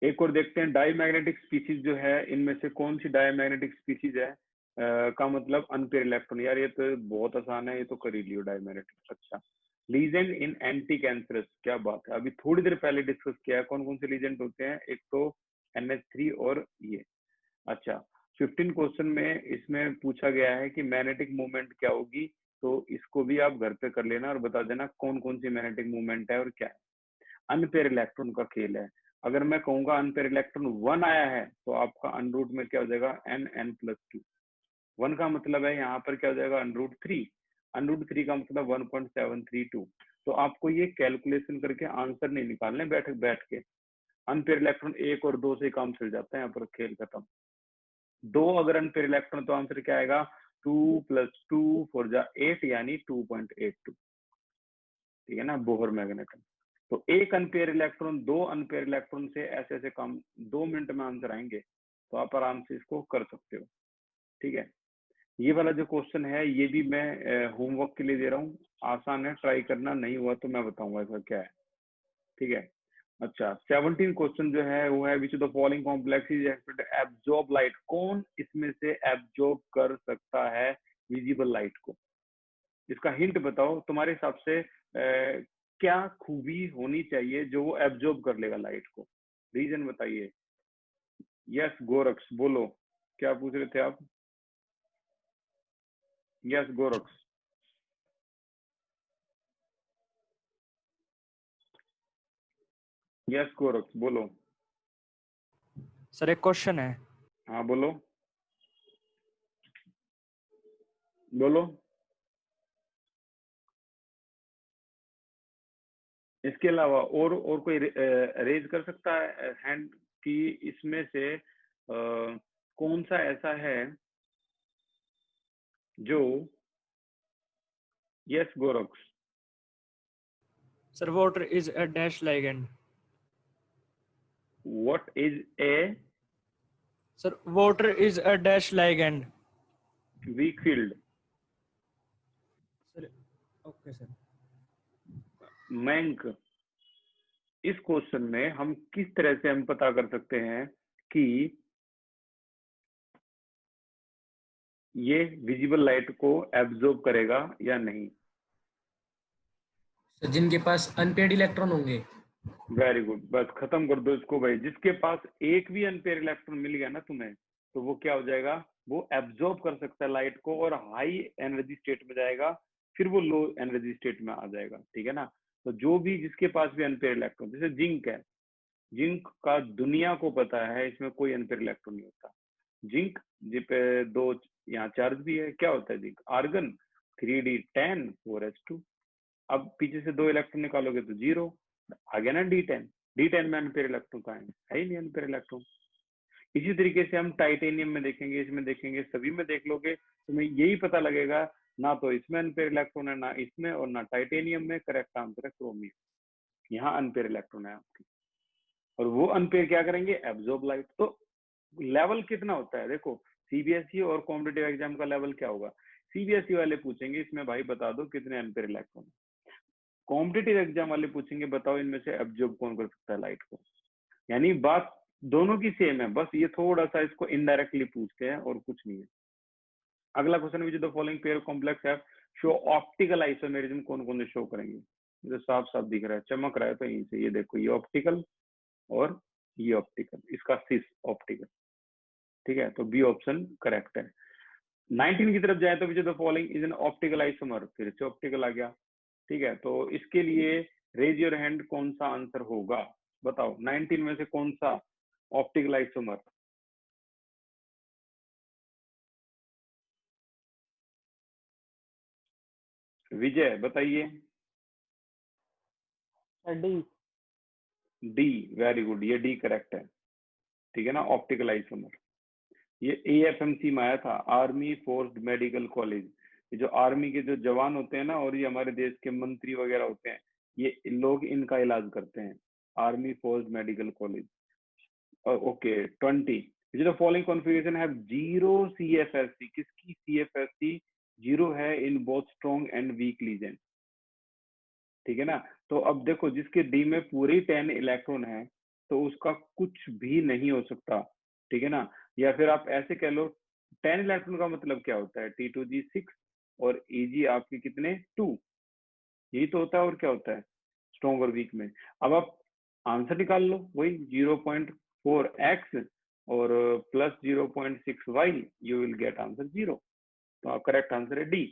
एक और देखते हैं, डायमैग्नेटिक स्पीशीज जो है, इनमें से कौन सी डायमैग्नेटिक स्पीशीज है? का मतलब अनपेयर इलेक्ट्रॉन। यार ये तो बहुत आसान है, ये तो कर ही लियो डायमैग्नेटिक। अच्छा, लीजेंड इन एंटी कैंसरस, क्या बात है, अभी थोड़ी देर पहले डिस्कस किया है। कौन कौन से लीजेंड होते हैं? एक तो NH3 और ये। अच्छा, 15 क्वेश्चन में इसमें पूछा गया है कि मैग्नेटिक मूवमेंट क्या होगी, तो इसको भी आप घर पे कर लेना और बता देना कौन कौन सी मैग्नेटिक मूवमेंट है और क्या है। अनपेयर इलेक्ट्रॉन का खेल है। अगर मैं कहूंगा अनपेयर इलेक्ट्रॉन 1 आया है, तो आपका अनरूट में क्या हो जाएगा? N+2। 1 का मतलब है यहाँ पर क्या हो जाएगा? √3। √3 का मतलब 1.732। तो आपको ये कैलकुलेशन करके आंसर नहीं निकालने बैठ के। अनपेयर इलेक्ट्रॉन 1 और 2 से काम चल जाता है, यहाँ पर खेल खत्म। 2 अगर अनपेयर इलेक्ट्रॉन, तो आंसर क्या आएगा? 2 + 2 4 जा 8, यानी 2.82। ठीक है ना, बोहर मैग्नेटम। तो एक अनपेयर इलेक्ट्रॉन, 2 अनपेयर इलेक्ट्रॉन से ऐसे ऐसे काम 2 मिनट में आंसर आएंगे, तो आप आराम से इसको कर सकते हो। ठीक है, ये वाला जो क्वेश्चन है ये भी मैं होमवर्क के लिए दे रहा हूँ, आसान है, ट्राई करना। नहीं हुआ तो मैं बताऊंगा इसका क्या है। ठीक है, अच्छा 17 क्वेश्चन जो है वो है, विच of the following complex is absorb light. कौन इसमें से एब्जॉर्ब कर सकता है विजिबल लाइट को? इसका हिंट बताओ, तुम्हारे हिसाब से क्या खूबी होनी चाहिए जो वो एब्जॉर्ब कर लेगा लाइट को? रीजन बताइए। यस गोरक्स, बोलो क्या पूछ रहे थे आप? यस गोरक्स, यस गोरक्स बोलो। सर एक क्वेश्चन है। हाँ बोलो, बोलो। इसके अलावा और कोई रेज कर सकता है हैंड कि इसमें से कौन सा ऐसा है जो, yes Goraksh. Sir, water is a dash ligand. What is a Sir, water is a dash ligand. Weak field? Sir, okay, sir. मैंक, इस क्वेश्चन में हम किस तरह से हम पता कर सकते हैं कि ये विजिबल लाइट को एब्जॉर्ब करेगा या नहीं? तो जिनके पास अनपेड इलेक्ट्रॉन होंगे। वेरी गुड, बस खत्म कर दो इसको भाई। जिसके पास एक भी अनपेयर इलेक्ट्रॉन मिल गया ना तुम्हें, तो वो क्या हो जाएगा, वो एब्जॉर्ब कर सकता है लाइट को और हाई एनर्जी स्टेट में जाएगा, फिर वो लो एनर्जी स्टेट में आ जाएगा। ठीक है ना? तो जो भी जिसके पास भी अनपेयर इलेक्ट्रॉन, जैसे जिंक है, जिंक का दुनिया को पता है इसमें कोई अनपेयर इलेक्ट्रॉन नहीं होता। जिंक जी पे 2 यहाँ चार्ज भी है, क्या होता है जिंक? Argon 3d10 4s2। अब पीछे से 2 इलेक्ट्रॉन निकालोगे तो 0 आ गया ना, D10 में अनपेयर इलेक्ट्रॉन कहाँ है ही नहीं अनपेयर इलेक्ट्रॉन। इसी तरीके से हम टाइटेनियम में देखेंगे, इसमें देखेंगे, सभी में देख लोगे तुम्हें यही पता लगेगा, ना तो इसमें अनपेयर इलेक्ट्रॉन है, ना इसमें, और ना टाइटेनियम में। करेक्ट आंसर है क्रोमियम। यहाँ अनपेयर इलेक्ट्रॉन है आपकी, और वो अनपेयर क्या करेंगे, एब्जॉर्ब लाइट। तो लेवल कितना होता है देखो, सीबीएसई और कॉम्पिटेटिव एग्जाम का लेवल क्या होगा। सीबीएसई वाले पूछेंगे इसमें भाई बता दो कितने अनपेयर इलेक्ट्रॉन, कॉम्पिटेटिव एग्जाम वाले पूछेंगे बताओ इनमें से एब्जॉर्ब कौन कर सकता है लाइट को। यानी बात दोनों की सेम है, बस ये थोड़ा सा इसको इनडायरेक्टली पूछते हैं और कुछ नहीं है। अगला question, which the following pair complex have show optical isomerism, कौन कौन से शो करेंगे? ये तो साफ साफ दिख रहा है, चमक रहा है तो यहीं से, ये देखो, ये ऑप्टिकल और ये ऑप्टिकल, इसका सिस ऑप्टिकल। ठीक है, तो बी ऑप्शन करेक्ट है। 19 की तरफ जाए तो विच the following is an optical isomer, फिर से ऑप्टिकल आ गया। ठीक है, तो इसके लिए रेज योर हैंड, कौन सा आंसर होगा बताओ, 19 में से कौन सा ऑप्टिकल आइसोमर? विजय बताइए। डी, वेरी गुड, ये डी करेक्ट है। ठीक है ना, ऑप्टिकल आइसोमर। ये AFMC में आया था, आर्मी फोर्स्ड मेडिकल कॉलेज। ये जो आर्मी के जो जवान होते हैं ना, और ये हमारे देश के मंत्री वगैरह होते हैं, ये लोग इनका इलाज करते हैं, army forced medical college. Okay, 20, which the following configuration have 0 CFSC, किसकी CFSC 0 है in both strong and weak ligand? ठीक है ना, तो अब देखो जिसके डी में पूरे 10 इलेक्ट्रॉन है तो उसका कुछ भी नहीं हो सकता। ठीक है ना, या फिर आप ऐसे कह लो 10 इलेक्ट्रॉन का मतलब क्या होता है, T2G 6 और EG आपके कितने 2, यही तो होता है, और क्या होता है स्ट्रॉन्ग और वीक में। अब आप आंसर निकाल लो, वही 0.4x और plus 0.6y, you will get answer 0। तो करेक्ट आंसर है D.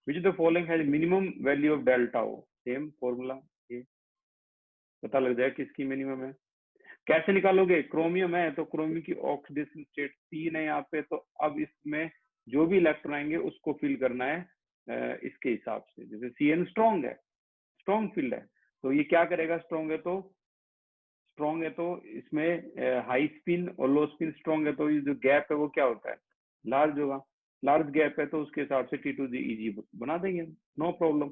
Which the following has minimum value of delta O, same formula, ये पता लग जाए किसकी मिनिमम है। कैसे निकालोगे, क्रोमियम है तो क्रोमियम की ऑक्सीडेशन स्टेट 3 है यहाँ पे, तो अब इसमें जो भी इलेक्ट्रॉन आएंगे उसको फिल करना है इसके हिसाब से। जैसे CN स्ट्रॉन्ग है, स्ट्रॉन्ग फील्ड है, तो ये क्या करेगा, स्ट्रॉन्ग है तो इसमें हाई स्पिन और लो स्पिन स्ट्रॉन्ग है, तो ये जो गैप है वो क्या होता है, लार्ज होगा। लार्ज गैप है तो उसके हिसाब से T2G EG बना देंगे, नो प्रॉब्लम।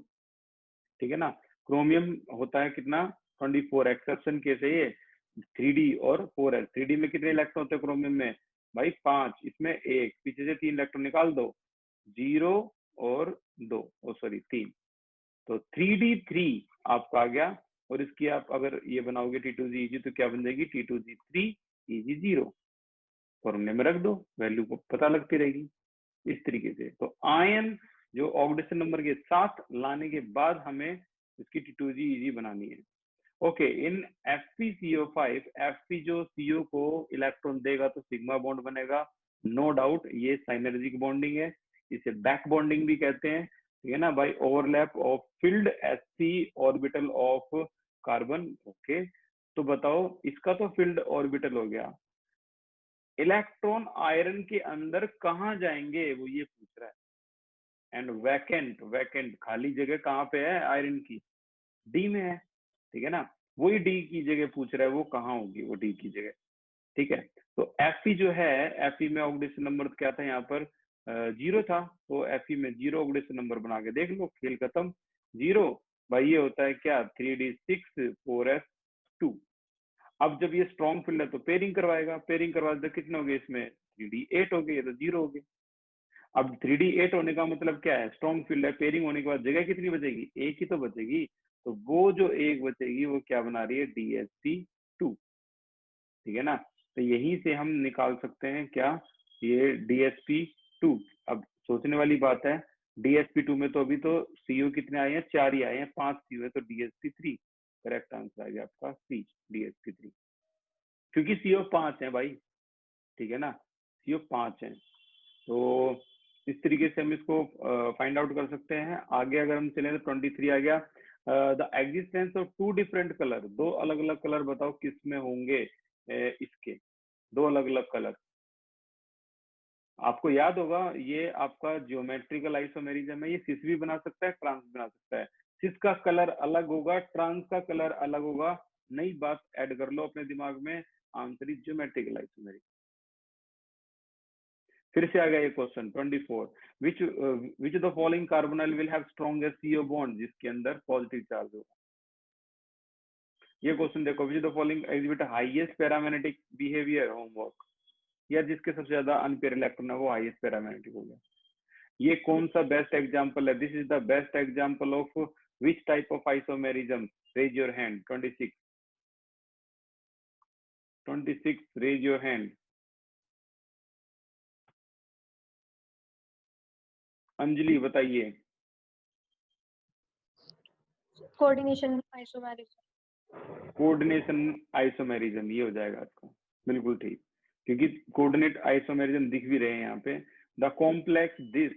ठीक है ना, क्रोमियम होता है कितना 24, एक्सेप्शन केस है ये 3D और 4s। 3D में कितने इलेक्ट्रॉन होते हैं क्रोमियम में भाई 5, इसमें 1, पीछे से 3 इलेक्ट्रॉन निकाल दो, 0 और 2, सॉरी 3, तो 3D3 आपका आ गया। और इसकी आप अगर ये बनाओगे T2G EG तो क्या बन जाएगी, T2G3 EG0, फॉर्मूले में रख दो, वैल्यू को पता लगती रहेगी इस तरीके से। तो आयन जो ऑक्सीडेशन नंबर के साथ लाने के बाद हमें इसकी T2G EG बनानी है। ओके, इन FeCO5, Fe जो CO को इलेक्ट्रॉन देगा तो सिग्मा बॉन्ड बनेगा, नो डाउट, ये साइनर्जिक बॉन्डिंग है, इसे बैक बॉन्डिंग भी कहते हैं। ठीक है ना, by overlap of filled sp orbital of carbon. Okay, तो बताओ इसका तो फिल्ड ऑर्बिटल हो गया, इलेक्ट्रॉन आयरन के अंदर कहाँ जाएंगे वो ये पूछ रहा है। एंड वैकेंट खाली जगह कहाँ पे है आयरन की, डी में है। ठीक है ना, वही डी की जगह पूछ रहा है, वो कहाँ होगी वो डी की जगह, ठीक है। तो एफई जो है, एफई में ऑक्सीडेशन नंबर क्या था यहाँ पर, 0 था, तो एफई में 0 ऑक्सीडेशन नंबर बना के देख लो, खेल खत्म। 0 भाई ये होता है क्या, 3d6 4s2। अब जब ये स्ट्रॉन्ग फील्ड है तो पेयरिंग करवाएगा, पेयरिंग करवा दे, कितने हो गए इसमें 3d8 हो गए, ये तो 0 हो गए। अब 3d8 होने का मतलब क्या है, स्ट्रॉन्ग फील्ड है, पेयरिंग होने के बाद जगह कितनी बचेगी, एक ही तो बचेगी, तो वो जो एक बचेगी वो क्या बना रही है, DsP2, ठीक है ना। तो यहीं से हम निकाल सकते हैं क्या, ये DsP2। अब सोचने वाली बात है, DsP2 में तो अभी तो CO कितने आए हैं, 4 ही आए हैं, 5 CO है, तो DsP3 करेक्ट आंसर आ गया आपका C, DsP3, क्योंकि CO 5 है भाई, ठीक है ना, CO 5 है। तो इस तरीके से हम इसको फाइंड आउट कर सकते हैं। आगे अगर हम चले तो 23 आ गया, the existence of 2 different colour, 2 अलग अलग कलर बताओ किसमें होंगे, इसके 2 अलग अलग कलर। आपको याद होगा ये आपका ज्योमेट्रिकल आइसोमेरिज्म है, ये सिस भी बना सकता है, ट्रांस बना सकता है। सिस का कलर अलग होगा, ट्रांस का कलर अलग होगा, नई बात ऐड कर लो अपने दिमाग में, आंसर इज ज्योमेट्रिकल आइसोमेरिज्म। फिर से आ गया ये question 24, which the following carbonyl will have strongest CO bond, जिसके अंदर पॉजिटिव चार्ज होगा। ये क्वेश्चन देखो, विच the following exhibit highest paramagnetic behaviour, homework, या जिसके सबसे ज्यादा अनपेयर इलेक्ट्रॉन है वो हाईएस्ट पैरामैग्नेटिक हो गया। ये कौन सा बेस्ट एग्जांपल है, this is the best example of which type of isomerism, raise your hand, 26 raise your hand. Anjali बताइए। Coordination isomerism. कोऑर्डिनेशन आइसोमेरिज्म ये हो जाएगा आपका, बिल्कुल ठीक, क्योंकि कोऑर्डिनेट आइसोमेरिज्म दिख भी रहे हैं यहाँ पे। The complex this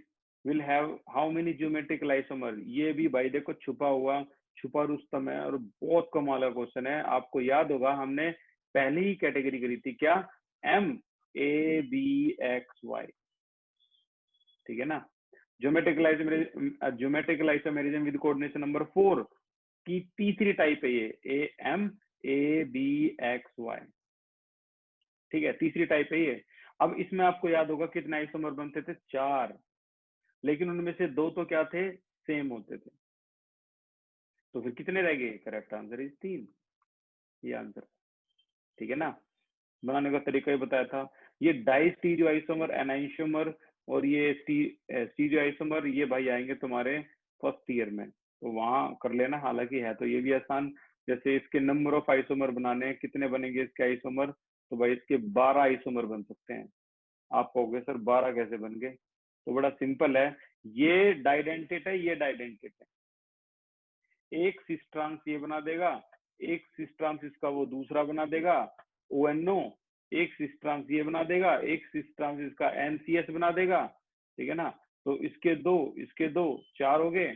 will have how many geometrical isomer, ये भी भाई देखो छुपा रुस्तम है, और बहुत कमाल का क्वेश्चन है। आपको याद होगा हमने पहले ही कैटेगरी करी थी क्या, MABXY, ठीक है ना। Geometrical isomerism with coordination number 4 की तीसरी टाइप है ये, AMABXY, ठीक है, तीसरी टाइप है ये। अब इसमें आपको याद होगा कितने आइसोमर बनते थे, 4, लेकिन उनमें से 2 तो क्या थे, सेम होते थे, तो फिर कितने रह गए, करेक्ट आंसर इज 3, ये आंसर, ठीक है ना। बनाने का तरीका ही बताया था। ये डाई स्टीरियो आइसोमर, एनाइसोमर और ये स्टीरियो आइसोमर, ये भाई आएंगे तुम्हारे फर्स्ट ईयर में, तो वहां कर लेना। हालांकि है तो ये भी आसान, जैसे इसके नंबर ऑफ आइसोमर बनाने हैं, कितने बनेंगे इसके आइसोमर, तो भाई इसके 12 आइसोमर बन सकते हैं। आप कहोगे सर 12 कैसे बन गए, तो बड़ा सिंपल है, ये डाइडेंटेट है, ये डाइडेंटेट है, एक सिस ट्रांस ये बना देगा, एक सिस ट्रांस इसका वो दूसरा बना देगा ONO, एक सिस ट्रांस ये बना देगा, एक सिस ट्रांस इसका NCS बना देगा, ठीक है ना। तो इसके दो 4 हो गए,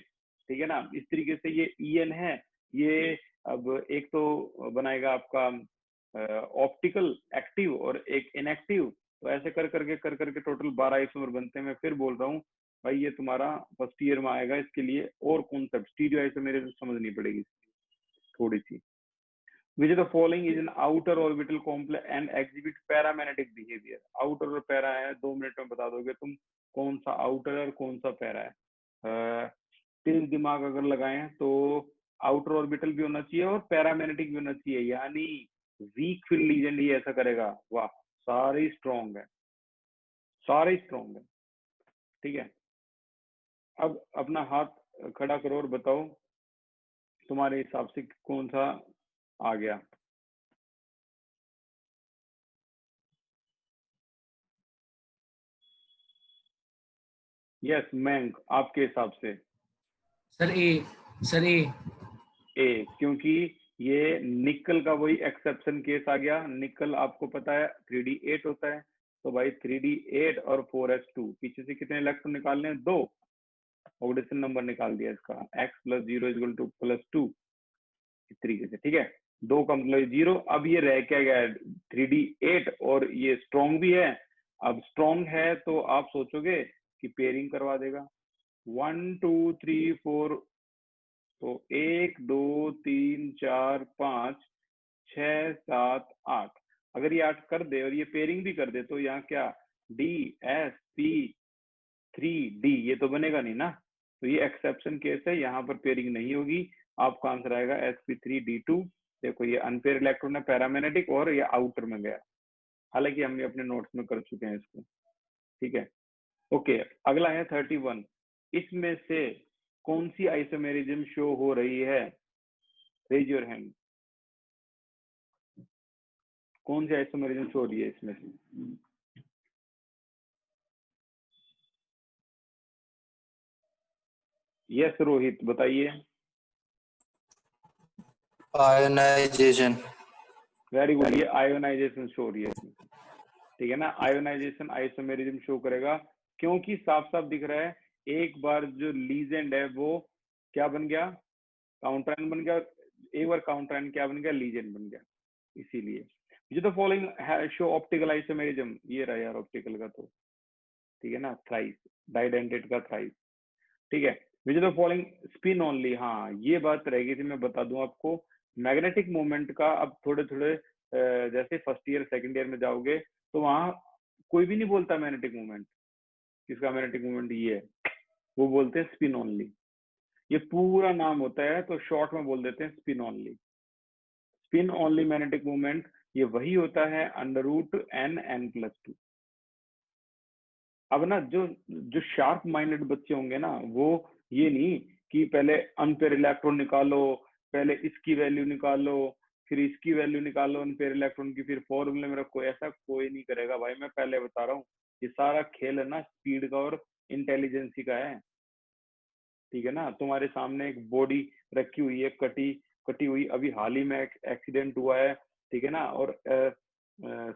ठीक है ना। इस तरीके से ये EN है, ये अब एक तो बनाएगा आपका ऑप्टिकल एक्टिव और एक इनएक्टिव, तो ऐसे कर करके टोटल 12 आइसोमर बनते हैं। मैं फिर बोल रहा हूँ भाई, ये तुम्हारा फर्स्ट ईयर में आएगा, इसके लिए और कॉन्सेप्ट स्टीरियो आइसोमेरिज्म समझनी पड़ेगी थोड़ी सी। Which of the following is an outer orbital complex and exhibit paramagnetic behavior? Outer और पैरा है, 2 मिनट में बता दोगे तुम कौन सा आउटर और कौन सा पैरा है। तेज दिमाग अगर लगाएं तो आउटर ऑर्बिटल भी होना चाहिए और पैरामैग्नेटिक भी होना चाहिए, यानी वीक फील्ड लीजेंड ही ऐसा करेगा। वाह, सारे स्ट्रॉन्ग है, सारे स्ट्रॉन्ग है, ठीक है। अब अपना हाथ खड़ा करो और बताओ तुम्हारे हिसाब से कौन सा आ गया। यस मैंक, आपके हिसाब से सर ए, क्योंकि ये निकल का वही एक्सेप्शन केस आ गया। निकल आपको पता है 3d8 होता है, तो भाई 3d8 और 4s2, पीछे से कितने इलेक्ट्रॉन निकालने हैं, 2, ऑक्सीडेशन नंबर निकाल दिया इसका, x + 0 = +2, इस तरीके से, ठीक है। 2 का मतलब 0। अब ये रह क्या गया है, 3d8, और ये स्ट्रॉन्ग भी है। अब स्ट्रॉन्ग है तो आप सोचोगे कि पेयरिंग करवा देगा, 1 2 3 4 तो 1 2 3 4 5 6 7 8, अगर ये 8 कर दे और ये पेयरिंग भी कर दे तो यहाँ क्या DSP3D ये तो बनेगा नहीं ना, तो ये एक्सेप्शन केस है, यहाँ पर पेयरिंग नहीं होगी। आपका आंसर आएगा sp3d2। देखो ये अनपेयर इलेक्ट्रॉन है पैरामैग्नेटिक और ये आउटर में गया, हालांकि हमने अपने नोट्स में कर चुके हैं इसको, ठीक है। ओके, अगला है 31। इसमें से कौन सी आइसोमेरिज्म शो हो रही है? Raise your hand. कौन सी आइसोमेरिज्म शो हो रही है इसमें से? यस रोहित बताइए। आयोनाइजेशन। वेरी गुड, ये आयोनाइजेशन शो हो रही है इसमें, ठीक है ना। आयोनाइजेशन आइसोमेरिज्म शो करेगा क्योंकि साफ साफ दिख रहा है एक बार जो लीजेंड है वो क्या बन गया, काउंटरायन बन गया, एक बार काउंटरायन क्या बन गया, लीजेंड बन गया, इसीलिए। जो तो फॉलोइंग शो ऑप्टिकल आइसोमेरिज्म, ये रहा यार ऑप्टिकल का, तो ठीक है ना, थ्राइस, डाइडेंटेड का थ्राइस, ठीक है। विच द फॉलोइंग स्पिन ओनली, हाँ ये बात रहेगी थी, मैं बता दूं आपको मैग्नेटिक मूवमेंट का। अब थोड़े थोड़े जैसे फर्स्ट ईयर सेकंड ईयर में जाओगे तो वहां कोई भी नहीं बोलता मैग्नेटिक मूवमेंट, किसका मैग्नेटिक मूवमेंट ये है, वो बोलते हैं स्पिन ओनली। ये पूरा नाम होता है तो शॉर्ट में बोल देते हैं spin only. Spin only magnetic movement ये वही होता है √n+2। अब ना जो शार्प माइंडेड बच्चे होंगे ना, वो ये नहीं कि पहले अनपेयर इलेक्ट्रॉन निकालो, पहले इसकी वैल्यू निकालो, फिर इसकी वैल्यू निकालो अनपेयर इलेक्ट्रॉन की, फिर फॉर्मूले में रखो, ऐसा कोई नहीं करेगा भाई। मैं पहले बता रहा हूँ, ये सारा खेल है ना स्पीड का और इंटेलिजेंसी का है, ठीक है ना। तुम्हारे सामने एक बॉडी रखी हुई है, कटी हुई, अभी हाल ही में एक्सीडेंट हुआ है, ठीक है ना, और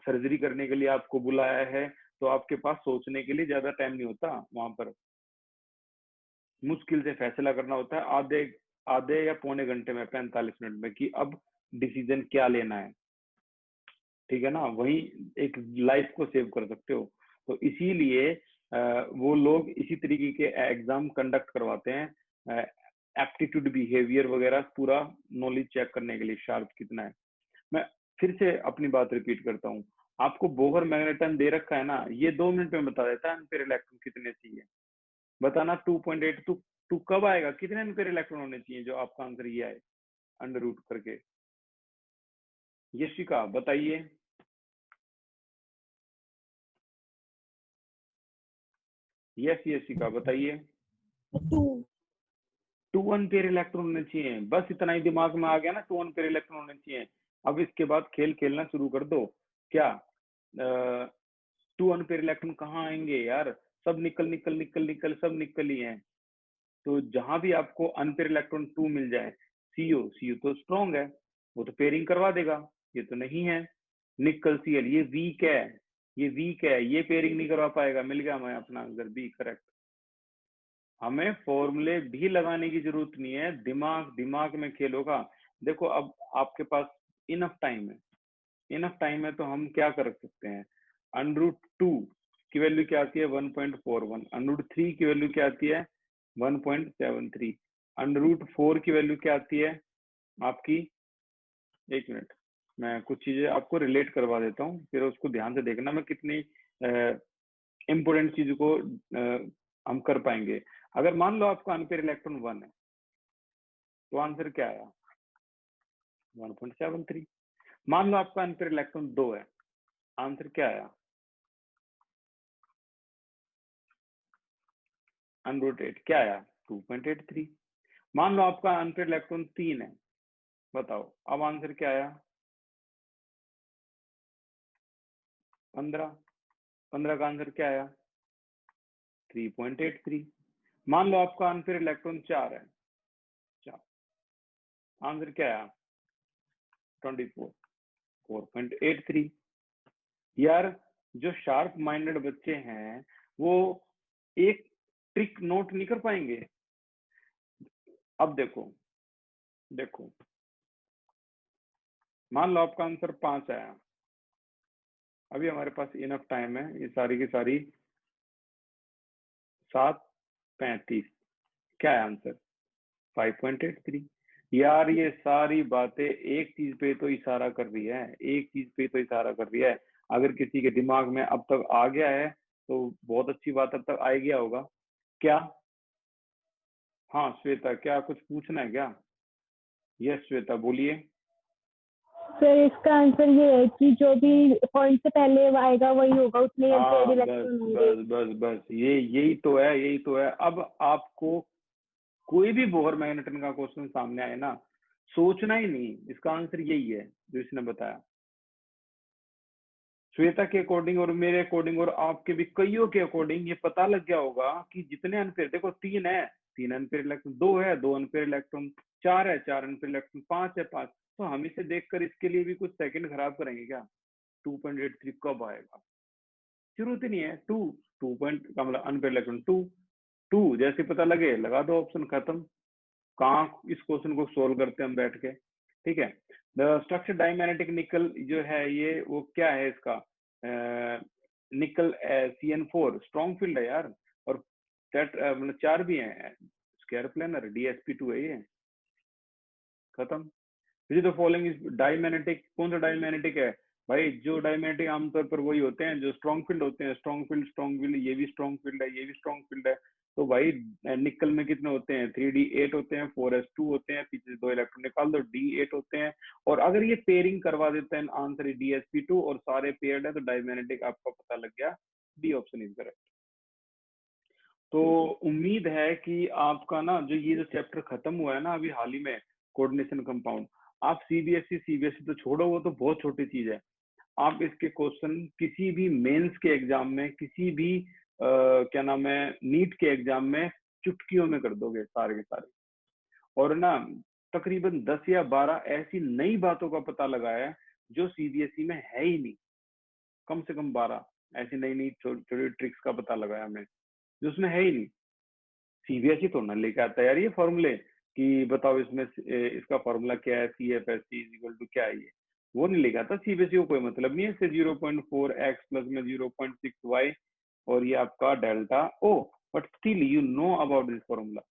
सर्जरी करने के लिए आपको बुलाया है, तो आपके पास सोचने के लिए ज्यादा टाइम नहीं होता, वहां पर मुश्किल से फैसला करना होता है आधे या पौने घंटे में, 45 मिनट में, कि अब डिसीजन क्या लेना है, ठीक है ना। वही एक लाइफ को सेव कर सकते हो। तो इसीलिए वो लोग इसी तरीके के एग्जाम कंडक्ट करवाते हैं, एप्टीट्यूड बिहेवियर वगैरह, पूरा नॉलेज चेक करने के लिए शार्प कितना है। मैं फिर से अपनी बात रिपीट करता हूँ, आपको बोहर मैग्नेटन दे रखा है ना, ये 2 मिनट में बता देता है एम्पेयर इलेक्ट्रॉन कितने चाहिए। बताना 2.8 टू कब आएगा, कितने एम्पेयर इलेक्ट्रॉन होने चाहिए, जो आपका आंसर ये आए अंडर रूट करके। यशिका बताइए। यस यशिका बताइए। 2 एम्पेयर इलेक्ट्रॉन होने चाहिए, बस इतना ही दिमाग में आ गया ना, 2 एम्पेयर इलेक्ट्रॉन होने चाहिए। अब इसके बाद खेल खेलना शुरू कर दो। क्या 2 एम्पेयर इलेक्ट्रॉन कहाँ आएंगे यार, सब निकल सब निकल ही हैं। तो जहां भी आपको अनपेयर इलेक्ट्रॉन 2 मिल जाए, सीओ तो स्ट्रॉन्ग है, वो तो पेयरिंग करवा देगा, ये तो नहीं है। निकल सीएल ये वीक है, ये पेयरिंग नहीं करवा पाएगा। मिल गया हमें अपना आंसर बी करेक्ट। हमें फॉर्मूले भी लगाने की जरूरत नहीं है, दिमाग में खेल होगा। देखो अब आपके पास इनफ टाइम है, तो हम क्या कर सकते हैं, √2 की वैल्यू क्या आती है 1.41, √3 की वैल्यू क्या आती है 1.73, √4 की वैल्यू क्या आती है आपकी, एक मिनट मैं कुछ चीजें आपको रिलेट करवा देता हूँ, फिर उसको ध्यान से देखना मैं कितनी इंपोर्टेंट चीज को हम कर पाएंगे। अगर मान लो आपका अनपेयर इलेक्ट्रॉन 1 है, तो आंसर क्या आया 1.73। मान लो आपका अनपेयर इलेक्ट्रॉन 2 है, आंसर क्या आया √8 क्या आया 2.83। मान लो आपका अनपेयर इलेक्ट्रॉन 3 है, बताओ अब आंसर क्या आया 15 का आंसर क्या आया 3.83। मान लो आपका अनपेयर इलेक्ट्रॉन 4 है, आंसर क्या आया 4.83। यार जो शार्प माइंडेड बच्चे हैं वो एक ट्रिक नोट नहीं कर पाएंगे। अब देखो मान लो आपका आंसर 5 आया, अभी हमारे पास इनफ टाइम है, ये सारी की सारी 7:35 क्या है आंसर 5.83। यार ये सारी बातें एक चीज पे तो इशारा कर रही है, एक चीज पे तो इशारा कर रही है। अगर किसी के दिमाग में अब तक आ गया है तो बहुत अच्छी बात, अब तक आ गया होगा क्या? हाँ श्वेता, क्या कुछ पूछना है क्या? यस श्वेता बोलिए। सर इसका आंसर ये है कि जो भी पॉइंट से पहले आएगा वही होगा, उतने हाँ अनपेड बस इलेक्ट्रॉन होंगे। बस बस बस यही तो है, यही तो है। अब आपको कोई भी बोहर मैग्नेटन का क्वेश्चन सामने आए ना, सोचना ही नहीं, इसका आंसर यही है जो इसने बताया। श्वेता के अकॉर्डिंग और मेरे अकॉर्डिंग और आपके भी कईयों के अकॉर्डिंग ये पता लग गया होगा कि जितने अनपेयर, देखो 3 है 3 अनपेयर इलेक्ट्रॉन, 2 है 2 अनपेयर इलेक्ट्रॉन, 4 है 4 अनपेयर इलेक्ट्रॉन, 5 है 5। तो हम इसे देखकर इसके लिए भी कुछ सेकंड खराब करेंगे क्या? 2.83 कब आएगा? जरूरत ही नहीं है। 2 पॉइंट का मतलब अनपेयर इलेक्ट्रॉन 2 जैसे पता लगे लगा दो ऑप्शन, खत्म। कहाँ इस क्वेश्चन को सोल्व करते हैं हम बैठ के, ठीक है। द स्ट्रक्चर डायमैग्नेटिक निकल जो है ये वो क्या है इसका, निकल CN4 स्ट्रॉन्ग फील्ड है यार, और मतलब 4 भी है, स्क्वायर प्लेनर DsP2 है ये, खत्म। तो फॉलोइंग इज डायमैग्नेटिक, कौन सा डायमैग्नेटिक है भाई? जो डायमैग्नेटिक आमतौर पर वही होते हैं जो स्ट्रॉन्ग फील्ड होते हैं, स्ट्रॉन्ग फील्ड, ये भी स्ट्रॉन्ग फील्ड है, ये भी स्ट्रॉन्ग फील्ड है। तो भाई निकल में कितने होते हैं? 3D8 होते हैं, 4s2 होते हैं, पीछे 2 इलेक्ट्रॉन निकाल दो, D8 होते हैं। और अगर ये पेयरिंग करवा देते हैं, आंसर DsP2 और सारे पेयर्ड है, तो डायमैग्नेटिक आपका पता लग गया, डी ऑप्शन इज करेक्ट। तो उम्मीद है कि आपका ना जो ये जो चैप्टर खत्म हुआ है ना अभी हाल ही में, कोऑर्डिनेशन कंपाउंड, आप सीबीएसई तो छोड़ो, वो तो बहुत छोटी चीज है। आप इसके क्वेश्चन किसी भी मेंस के एग्जाम में, किसी भी क्या नाम है नीट के एग्जाम में चुटकियों में कर दोगे सारे के सारे। और ना तकरीबन 10 या 12 ऐसी नई बातों का पता लगाया है जो सीबीएसई में है ही नहीं, कम से कम 12 ऐसी नई नई छोटी ट्रिक्स का पता लगाया मैं जो उसमें है ही नहीं। सीबीएसई तो ना लेके आता है यार ये फॉर्मूले कि बताओ इसमें इसका फॉर्मूला क्या है, CFSC इक्वल टू क्या है, ये वो नहीं लेके आता सीबीएसई को, कोई मतलब नहीं है इससे 0.4x प्लस में 0.6y और ये आपका delta O, but still you know about this formula,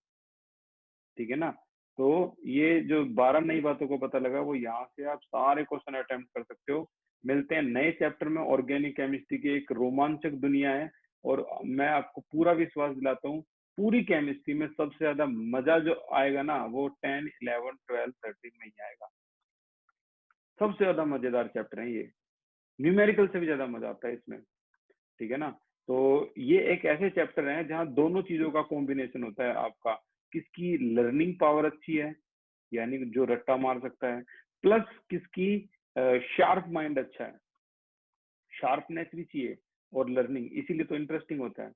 ठीक है ना। तो ये जो 12 नई बातों को पता लगा वो यहाँ से आप सारे क्वेश्चन अटेम्प्ट कर सकते हो। मिलते हैं नए चैप्टर में। ऑर्गेनिक केमिस्ट्री की एक रोमांचक दुनिया है और मैं आपको पूरा विश्वास दिलाता हूँ पूरी केमिस्ट्री में सबसे ज्यादा मजा जो आएगा ना वो 10, 11, 12, 13 में ही आएगा। सबसे ज्यादा मजेदार चैप्टर है ये, न्यूमेरिकल से भी ज्यादा मजा आता है इसमें, ठीक है ना। तो ये एक ऐसे चैप्टर है जहाँ दोनों चीजों का कॉम्बिनेशन होता है आपका, किसकी लर्निंग पावर अच्छी है यानी जो रट्टा मार सकता है, प्लस किसकी शार्प माइंड अच्छा है, शार्पनेस भी चाहिए और लर्निंग, इसीलिए तो इंटरेस्टिंग होता है।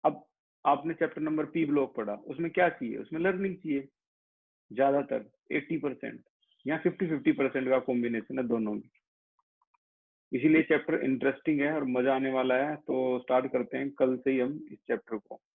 अब आपने चैप्टर नंबर पी ब्लॉक पढ़ा, उसमें क्या चाहिए? उसमें लर्निंग चाहिए ज्यादातर 80% या 50-50% का कॉम्बिनेशन है दोनों में, इसीलिए चैप्टर इंटरेस्टिंग है और मजा आने वाला है। तो स्टार्ट करते हैं कल से ही हम इस चैप्टर को।